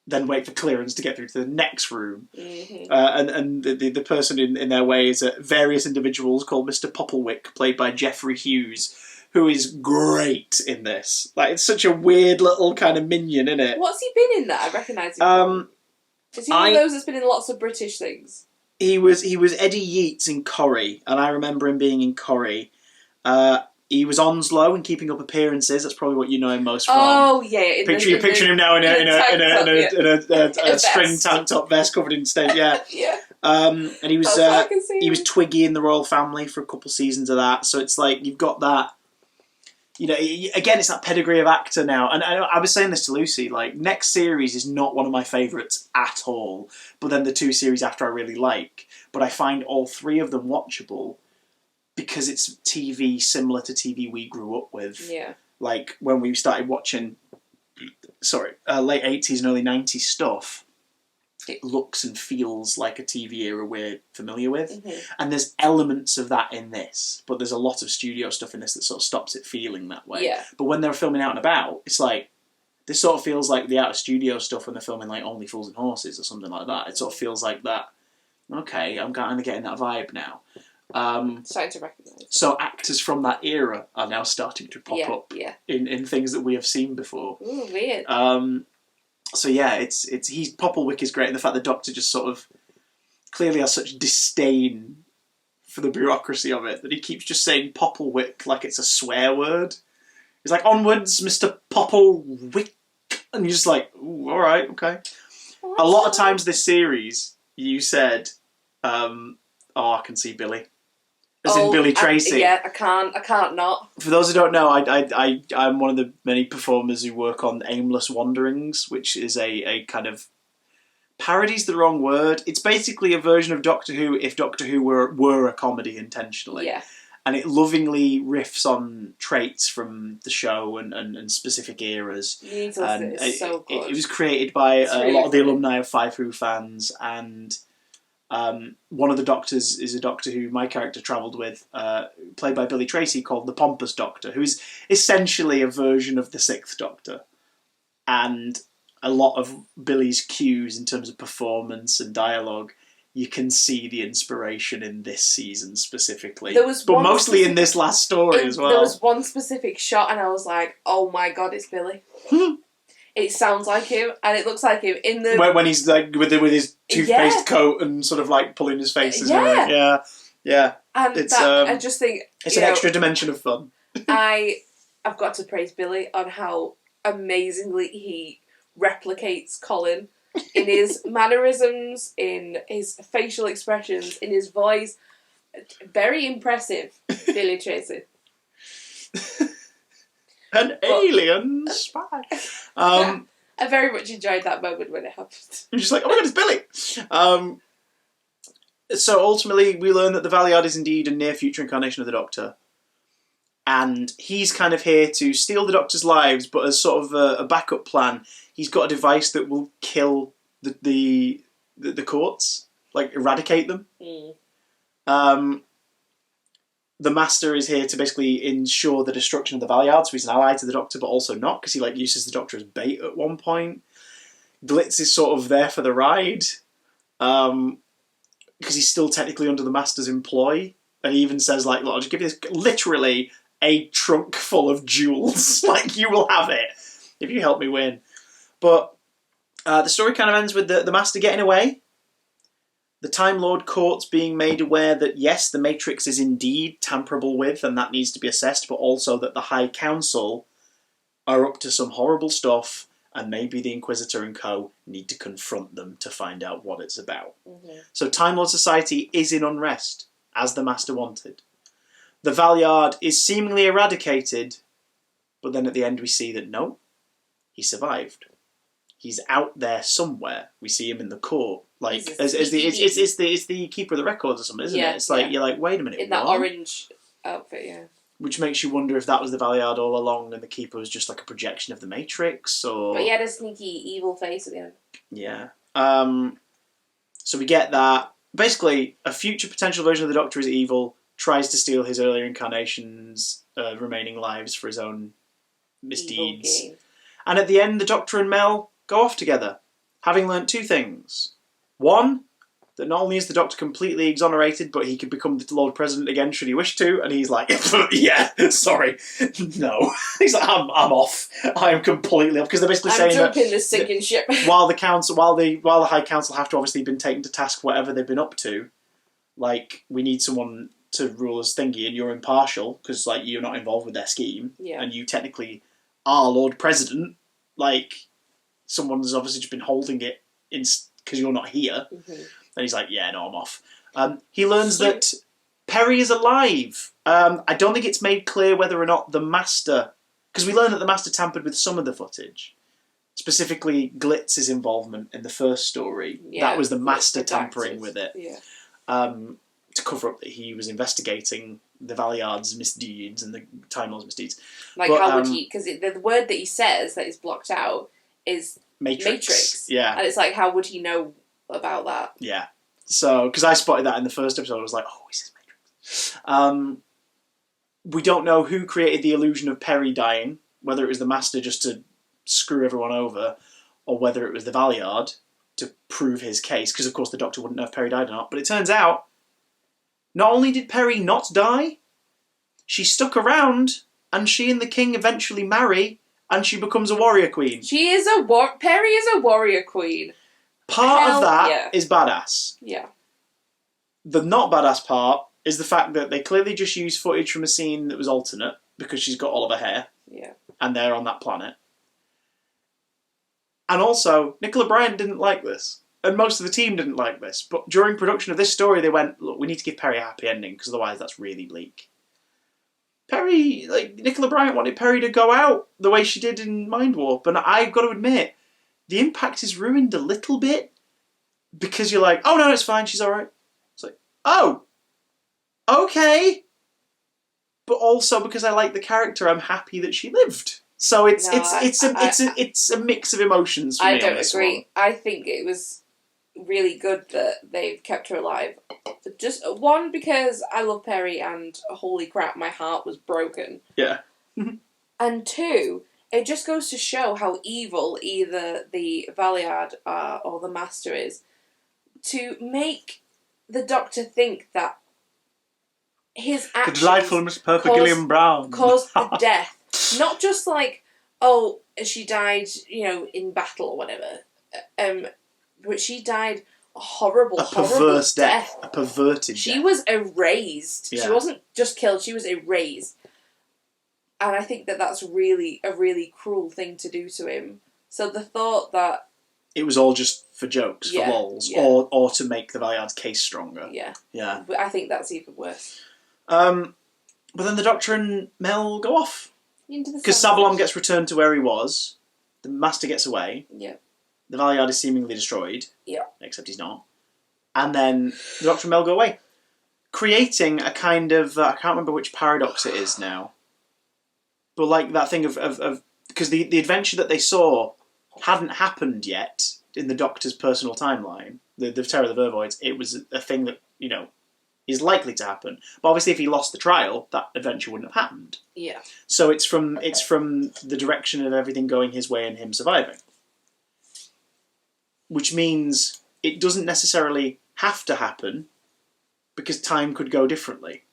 Speaker 2: then wait for clearance to get through to the next room.
Speaker 1: Mm-hmm.
Speaker 2: And the person in their way is various individuals called Mr. Popplewick, played by Geoffrey Hughes, who is great in this. Like, it's such a weird little kind of minion, isn't it?
Speaker 1: What's he been in that? I recognise him. Is he one of those that's been in lots of British things?
Speaker 2: He was Eddie Yeats in Corrie, and I remember him being in Corrie. He was Onslow in Keeping Up Appearances. That's probably what you know him most from.
Speaker 1: Oh yeah,
Speaker 2: Picturing him now in a string tank top vest covered in stain. Yeah,
Speaker 1: yeah.
Speaker 2: And he was Twiggy in the Royal Family for a couple seasons of that. So it's like you've got that. You know, again, it's that pedigree of actor now. And I was saying this to Lucy. Like, next series is not one of my favourites at all. But then the two series after I really like. But I find all three of them watchable. Because it's TV similar to TV we grew up with.
Speaker 1: Yeah.
Speaker 2: Like, when we started watching, late 80s and early 90s stuff, it looks and feels like a TV era we're familiar with.
Speaker 1: Mm-hmm.
Speaker 2: And there's elements of that in this, but there's a lot of studio stuff in this that sort of stops it feeling that way.
Speaker 1: Yeah.
Speaker 2: But when they're filming out and about, it's like, this sort of feels like the out-of-studio stuff when they're filming, like, Only Fools and Horses or something like that. It sort of feels like that, okay, I'm kind of getting that vibe now.
Speaker 1: Starting to recognise.
Speaker 2: So actors from that era are now starting to pop up in things that we have seen before.
Speaker 1: Ooh, weird.
Speaker 2: So yeah, Popplewick is great, and the fact the Doctor just sort of clearly has such disdain for the bureaucracy of it that he keeps just saying Popplewick like it's a swear word. He's like, onwards, Mr. Popplewick, and you're just like, ooh, all right, okay. A lot of times this series, you said, I can see Billy. As in Billy Tracy.
Speaker 1: I can't not.
Speaker 2: For those who don't know, I'm one of the many performers who work on Aimless Wanderings, which is a kind of... Parody's the wrong word. It's basically a version of Doctor Who if Doctor Who were a comedy intentionally.
Speaker 1: Yeah.
Speaker 2: And it lovingly riffs on traits from the show and specific eras.
Speaker 1: You need to listen, it's so good.
Speaker 2: It was created by a lot of the alumni of Five Who fans, and... one of the Doctors is a Doctor who my character travelled with, played by Billy Tracy, called the Pompous Doctor, who is essentially a version of the Sixth Doctor. And a lot of Billy's cues in terms of performance and dialogue, you can see the inspiration in this season specifically. But mostly in this last story as well.
Speaker 1: There was one specific shot and I was like, oh my god, it's Billy. It sounds like him, and it looks like him in the...
Speaker 2: When he's like with his toothpaste coat and sort of like pulling his faces around. Yeah.
Speaker 1: And I just think...
Speaker 2: It's an extra dimension of fun.
Speaker 1: I've got to praise Billy on how amazingly he replicates Colin. in his mannerisms, in his facial expressions, in his voice. Very impressive, Billy Tracy.
Speaker 2: An alien spy.
Speaker 1: I very much enjoyed that moment when it happened.
Speaker 2: I'm just like, oh my god, it's Billy! So ultimately, we learn that the Valiard is indeed a near future incarnation of the Doctor. And he's kind of here to steal the Doctor's lives, but as sort of a backup plan, he's got a device that will kill the courts, like eradicate them. The Master is here to basically ensure the destruction of the Valiard, so he's an ally to the Doctor, but also not, because he uses the Doctor as bait at one point. Glitz is sort of there for the ride, because he's still technically under the Master's employ, and he even says, look, I'll just give you this, literally a trunk full of jewels. You will have it if you help me win. But the story kind of ends with the Master getting away. The Time Lord courts being made aware that, yes, the Matrix is indeed tamperable with, and that needs to be assessed, but also that the High Council are up to some horrible stuff, and maybe the Inquisitor and co. need to confront them to find out what it's about. Mm-hmm. So Time Lord Society is in unrest, as the Master wanted. The Valiard is seemingly eradicated, but then at the end we see that no, he survived. He's out there somewhere. We see him in the court, it's the keeper of the records or something, isn't it? It's you're like, wait a minute,
Speaker 1: in that orange outfit, yeah.
Speaker 2: Which makes you wonder if that was the Valiard all along, and the keeper was just like a projection of the Matrix, or.
Speaker 1: But he had a sneaky evil face at the end.
Speaker 2: Yeah. So we get that. Basically, a future potential version of the Doctor is evil, tries to steal his earlier incarnation's remaining lives for his own misdeeds. And at the end, the Doctor and Mel go off together, having learnt two things. One, that not only is the Doctor completely exonerated, but he could become the Lord President again should he wish to, and he's like, yeah, sorry, no. He's like, I'm off. I'm completely off. Because they're basically saying that...
Speaker 1: I'm jumping this sinking ship.
Speaker 2: While the High Council have to obviously been taken to task for whatever they've been up to, we need someone to rule as thingy, and you're impartial, because, you're not involved with their scheme, and you technically are Lord President, someone's obviously just been holding it because you're not here. Mm-hmm. And he's like, yeah, no, I'm off. He learns that Perry is alive. I don't think it's made clear whether or not the Master... Because we learn that the Master tampered with some of the footage. Specifically, Glitz's involvement in the first story. Yeah, that was the Master tampering with it. Yeah. To cover up that he was investigating the Valiard's misdeeds and the Time Lord's misdeeds.
Speaker 1: How would he... Because the word that he says that is blocked out is Matrix.
Speaker 2: Yeah.
Speaker 1: And it's how would he know about that?
Speaker 2: Yeah. So, because I spotted that in the first episode, I was like, oh, is this Matrix? We don't know who created the illusion of Perry dying, whether it was the Master just to screw everyone over, or whether it was the Valiard to prove his case, because of course the Doctor wouldn't know if Perry died or not. But it turns out, not only did Perry not die, she stuck around, and she and the King eventually marry, and she becomes a warrior queen.
Speaker 1: Perry is a warrior queen.
Speaker 2: Part of that is badass.
Speaker 1: Yeah.
Speaker 2: The not badass part is the fact that they clearly just used footage from a scene that was alternate, because she's got all of her hair.
Speaker 1: Yeah.
Speaker 2: And they're on that planet. And also, Nicola Bryant didn't like this. And most of the team didn't like this. But during production of this story, they went, look, we need to give Perry a happy ending, because otherwise that's really bleak. Nicola Bryant wanted Perry to go out the way she did in Mindwarp. And I've got to admit, the impact is ruined a little bit. Because you're like, oh no, it's fine, she's alright. It's like, oh, okay. But also because I like the character, I'm happy that she lived. So it's a mix of emotions for me.
Speaker 1: I don't agree. I think it was really good that they've kept her alive. Just one, because I love Perry and holy crap, my heart was broken.
Speaker 2: Yeah.
Speaker 1: And two, it just goes to show how evil either the Valiard or the Master is to make the Doctor think that his actions...
Speaker 2: The delightful Miss Purple Gilliam Brown.
Speaker 1: ...caused the death. Not just she died, in battle or whatever. But she died a horrible death.
Speaker 2: A perverted death.
Speaker 1: She was erased. Yeah. She wasn't just killed, she was erased. And I think that that's really a really cruel thing to do to him. So the thought that
Speaker 2: it was all just for jokes, for lols, or to make the Valeyard's case stronger.
Speaker 1: Yeah.
Speaker 2: Yeah.
Speaker 1: But I think that's even worse.
Speaker 2: But then the Doctor and Mel go off. Because
Speaker 1: Sunset.
Speaker 2: Sabalom gets returned to where he was, the Master gets away,
Speaker 1: Yeah.
Speaker 2: the Valeyard is seemingly destroyed.
Speaker 1: Yeah.
Speaker 2: Except he's not. And then the Doctor and Mel go away. Creating a kind of... I can't remember which paradox it is now. But like that thing of because the adventure that they saw hadn't happened yet in the Doctor's personal timeline, the Terror of the Vervoids. It was a thing that, is likely to happen. But obviously if he lost the trial, that adventure wouldn't have happened.
Speaker 1: Yeah.
Speaker 2: So it's from the direction of everything going his way and him surviving. Which means it doesn't necessarily have to happen because time could go differently.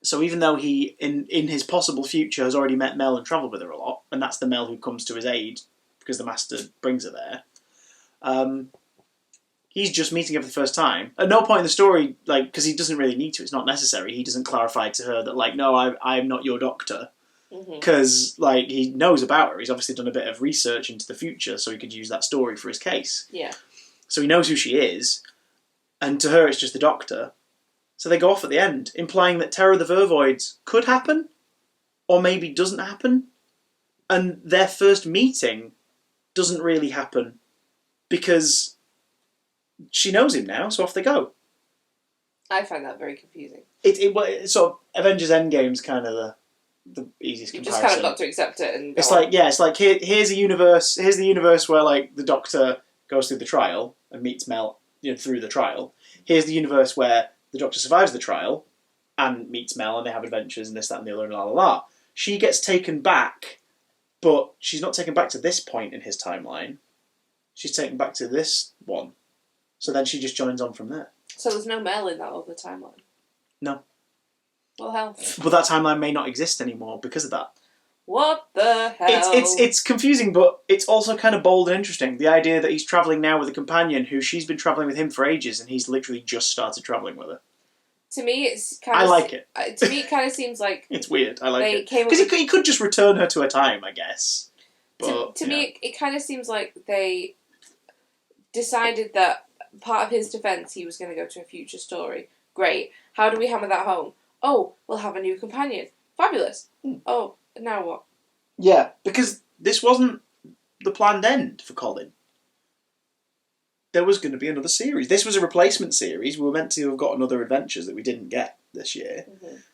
Speaker 2: So even though he, in his possible future, has already met Mel and travelled with her a lot, and that's the Mel who comes to his aid because the Master brings her there, he's just meeting her for the first time. At no point in the story, because he doesn't really need to, it's not necessary, he doesn't clarify to her that, no, I'm not your Doctor. Because, he knows about her. He's obviously done a bit of research into the future so he could use that story for his case.
Speaker 1: Yeah.
Speaker 2: So he knows who she is, and to her it's just the Doctor. So they go off at the end, implying that Terror of the Vervoids could happen, or maybe doesn't happen. And their first meeting doesn't really happen, because she knows him now, so off they go.
Speaker 1: I find that very confusing.
Speaker 2: It sort of Avengers Endgame's kind of the easiest
Speaker 1: You
Speaker 2: comparison.
Speaker 1: just kind of got to accept it and go
Speaker 2: It's
Speaker 1: on.
Speaker 2: Here's the universe where the Doctor goes through the trial and meets Mel through the trial. Here's the universe where the Doctor survives the trial and meets Mel and they have adventures and this, that and the other and la la la. She gets taken back, but she's not taken back to this point in his timeline. She's taken back to this one. So then she just joins on from there.
Speaker 1: So there's no Mel in that other timeline?
Speaker 2: No.
Speaker 1: Well, hell.
Speaker 2: But that timeline may not exist anymore because of that.
Speaker 1: What the hell?
Speaker 2: It's confusing, but it's also kind of bold and interesting. The idea that he's travelling now with a companion who she's been travelling with him for ages and he's literally just started travelling with her.
Speaker 1: To me, it's kind of...
Speaker 2: I like it.
Speaker 1: To me, it kind of seems like...
Speaker 2: It's weird. I like it.
Speaker 1: Because
Speaker 2: he could just return her to her time, I guess. But,
Speaker 1: to me, it kind of seems like they decided that part of his defence, he was going to go to a future story. Great. How do we hammer that home? Oh, we'll have a new companion. Fabulous. Oh, now what?
Speaker 2: Yeah, because this wasn't the planned end for Colin. There was going to be another series. This was a replacement series. We were meant to have gotten other adventures that we didn't get this year.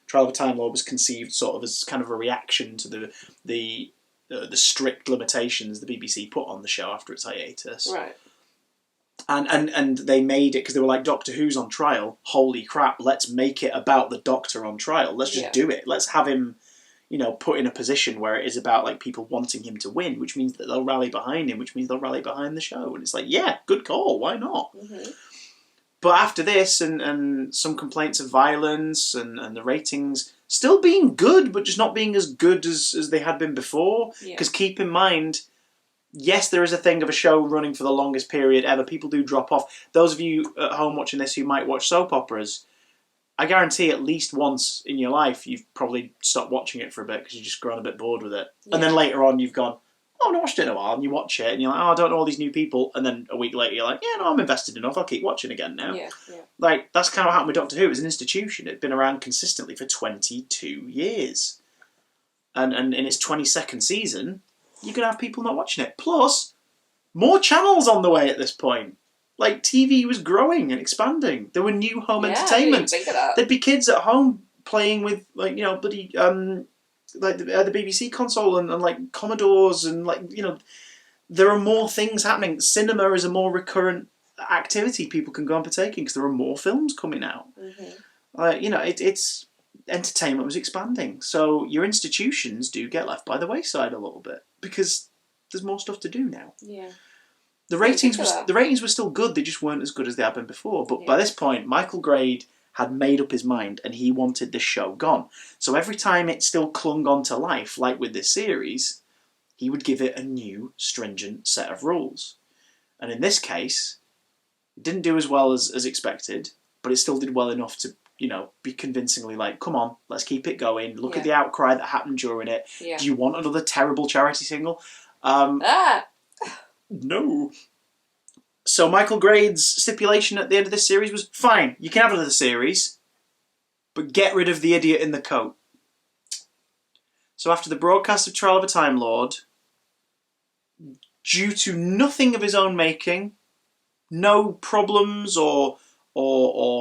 Speaker 2: Trial of a Time Lord was conceived sort of as kind of a reaction to the strict limitations the BBC put on the show after its hiatus.
Speaker 1: Right.
Speaker 2: And they made it because they were like, Doctor Who's on trial. Holy crap! Let's make it about the Doctor on trial. Let's just do it. Let's have him, put in a position where it is about people wanting him to win, which means that they'll rally behind him, which means they'll rally behind the show. And it's yeah, good call. Why not? But after this, and some complaints of violence and the ratings still being good, but just not being as good as they had been before. Because keep in mind, yes, there is a thing of a show running for the longest period ever. People do drop off. Those of you at home watching this who might watch soap operas, I guarantee at least once in your life you've probably stopped watching it for a bit because you've just grown a bit bored with it. And then later on you've gone, oh, I've not watched it in a while, and you watch it and you're like, oh, I don't know all these new people. And then a week later you're like, yeah, no, I'm invested enough, I'll keep watching again now. That's kind of what happened with Doctor Who. It was an institution. It'd been around consistently for 22 years. And in its 22nd season, you're going to have people not watching it. Plus, more channels on the way at this point. TV was growing and expanding. There were new home entertainment.
Speaker 1: I didn't think of that.
Speaker 2: There'd be kids at home playing with, bloody, the BBC console and Commodores and, there are more things happening. Cinema is a more recurrent activity people can go and partake in because there are more films coming out. It's entertainment was expanding. So your institutions do get left by the wayside a little bit because there's more stuff to do now.
Speaker 1: Yeah.
Speaker 2: The ratings were still good. They just weren't as good as they had been before. But by this point, Michael Grade had made up his mind and he wanted this show gone. So every time it still clung on to life, like with this series, he would give it a new, stringent set of rules. And in this case, it didn't do as well as expected, but it still did well enough to, be convincingly come on, let's keep it going. Look at the outcry that happened during it.
Speaker 1: Yeah.
Speaker 2: Do you want another terrible charity single? No. So Michael Grade's stipulation at the end of this series was, fine, you can have another series, but get rid of the idiot in the coat. So after the broadcast of Trial of a Time Lord, due to nothing of his own making, no problems or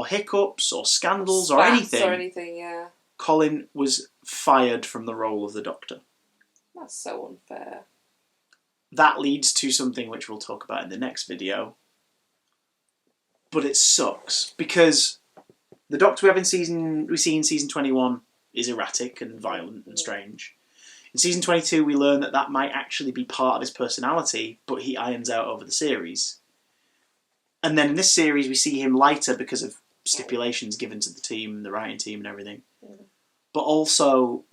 Speaker 2: hiccups or scandals or anything,
Speaker 1: yeah.
Speaker 2: Colin was fired from the role of the Doctor.
Speaker 1: That's so unfair.
Speaker 2: That leads to something which we'll talk about in the next video. But it sucks, because the Doctor we see in season 21 is erratic and violent and strange. In season 22 we learn that might actually be part of his personality, but he irons out over the series. And then in this series we see him lighter because of stipulations given to the team, the writing team and everything. But also,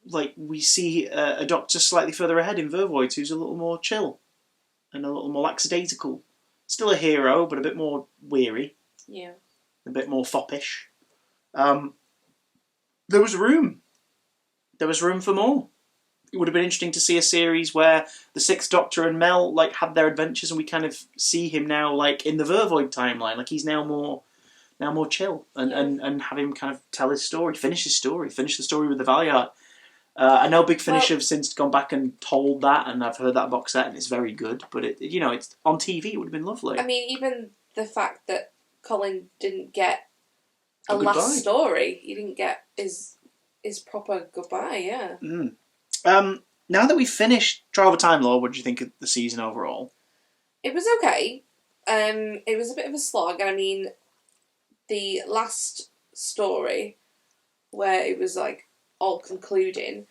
Speaker 2: like, we see a Doctor slightly further ahead in Vervoids who's a little more chill and a little more lackadaisical. Still a hero, but a bit more weary.
Speaker 1: Yeah.
Speaker 2: A bit more foppish. There was room. There was room for more. It would have been interesting to see a series where the Sixth Doctor and Mel like had their adventures, and we kind of see him now like in the Vervoid timeline. Like he's now more chill, and have him kind of tell his story, finish the story with the Valiant. I know Big Finish have since gone back and told that, and I've heard that box set, and it's very good. But it's on TV. It would have been lovely.
Speaker 1: I mean, even the fact that Colin didn't get a
Speaker 2: goodbye.
Speaker 1: last story, he didn't get his proper goodbye. Yeah.
Speaker 2: Now that we've finished Trial of a Time Lord, what did you think of the season overall?
Speaker 1: It was okay. It was a bit of a slog. I mean, the last story, where it was like all concluding,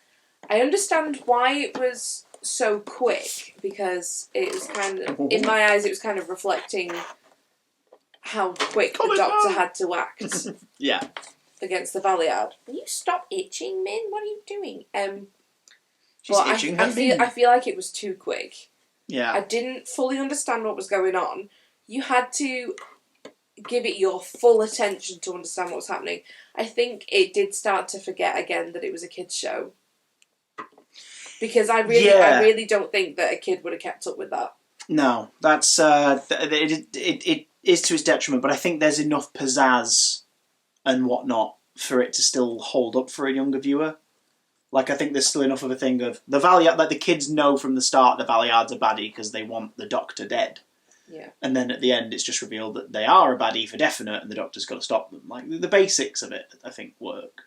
Speaker 1: I understand why it was so quick, because it was kind of, in my eyes, it was kind of reflecting how quick the Doctor had to act.
Speaker 2: Yeah.
Speaker 1: Against the Valiant. Will you stop itching, Min? What are you doing?
Speaker 2: She's
Speaker 1: but
Speaker 2: itching.
Speaker 1: I feel like it was too quick.
Speaker 2: Yeah.
Speaker 1: I didn't fully understand what was going on. You had to give it your full attention to understand what was happening. I think it did start to forget again that it was a kids' show. Because I really don't think that a kid would have kept up with that.
Speaker 2: No, that's it is to its detriment. But I think there's enough pizzazz and whatnot for it to still hold up for a younger viewer. Like, I think there's still enough of a thing of the Valiant, like the kids know from the start the Valiant's a baddie because they want the Doctor dead.
Speaker 1: Yeah.
Speaker 2: And then at the end it's just revealed that they are a baddie for definite and the Doctor's got to stop them. Like, the basics of it, I think, work.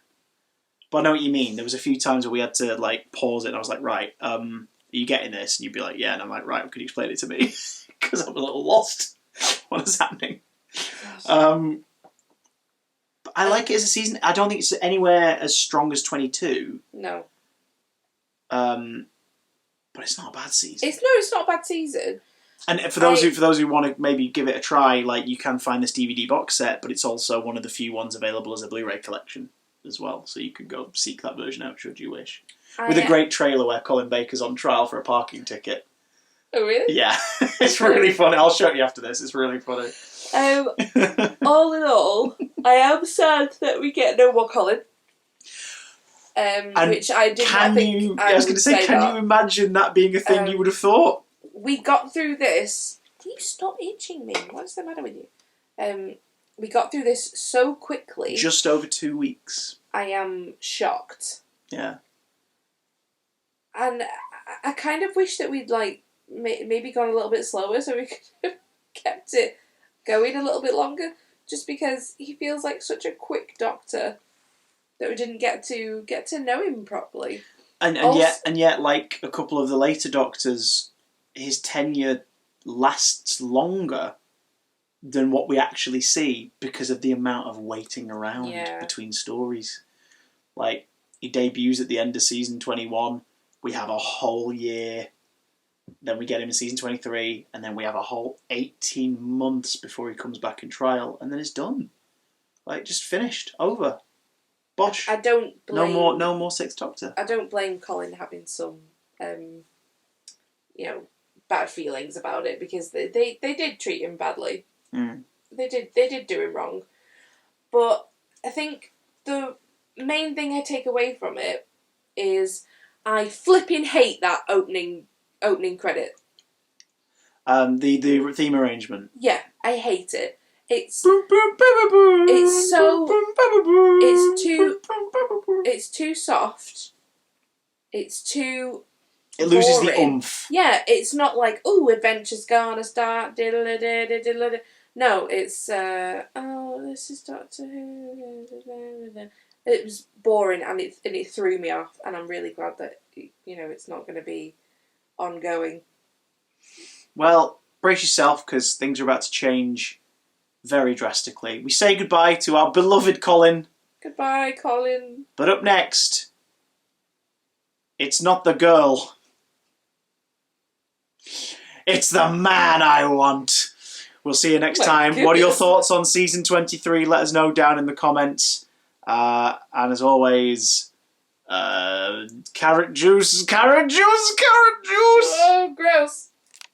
Speaker 2: But I know what you mean. There was a few times where we had to, like, pause it and I was like, right, are you getting this? And you'd be like, yeah. And I'm like, right, could you explain it to me? Because I'm a little lost. What is happening? I like it as a season. I don't think it's anywhere as strong as 22.
Speaker 1: No.
Speaker 2: But it's not a bad season.
Speaker 1: It's not a bad season.
Speaker 2: And for those who want to maybe give it a try, like, you can find this DVD box set, but it's also one of the few ones available as a Blu-ray collection as well. So you could go seek that version out should you wish. With a great trailer where Colin Baker's on trial for a parking ticket.
Speaker 1: Oh really?
Speaker 2: Yeah, it's really funny. I'll show you after this. It's really funny.
Speaker 1: All in all, I am sad that we get no more Colin. Which I did not think I was going to say.
Speaker 2: Can you imagine that being a thing you would have thought?
Speaker 1: We got through this. Can you stop itching me? What's the matter with you? We got through this so quickly.
Speaker 2: Just over 2 weeks.
Speaker 1: I am shocked.
Speaker 2: Yeah.
Speaker 1: And I kind of wish that we'd maybe gone a little bit slower so we could have kept it going a little bit longer, just because he feels like such a quick Doctor that we didn't get to know him properly.
Speaker 2: And yet, like a couple of the later Doctors, his tenure lasts longer than what we actually see because of the amount of waiting around between stories. Like, he debuts at the end of season 21, we have a whole year, then we get him in season 23, and then we have a whole 18 months before he comes back in trial, and then it's done. Like, just finished, over. Bosh.
Speaker 1: I don't blame...
Speaker 2: No more Sixth Doctor.
Speaker 1: I don't blame Colin having some, bad feelings about it, because they did treat him badly.
Speaker 2: Mm.
Speaker 1: They did do him wrong. But I think the main thing I take away from it is I flipping hate that opening credit.
Speaker 2: The theme arrangement.
Speaker 1: Yeah, I hate it. It's too soft. It's too
Speaker 2: It loses
Speaker 1: boring.
Speaker 2: the oomph.
Speaker 1: Yeah, it's not like, oh, adventure's gonna start. No, it's this is Doctor Who. It was boring and it threw me off, and I'm really glad that it's not going to be ongoing.
Speaker 2: Well, brace yourself because things are about to change very drastically. We say goodbye to our beloved Colin.
Speaker 1: Goodbye, Colin.
Speaker 2: But up next, it's not the girl. It's the man I want. We'll see you next time.
Speaker 1: Goodness.
Speaker 2: What are your thoughts on season 23? Let us know down in the comments. And as always, carrot juice, carrot juice, carrot juice.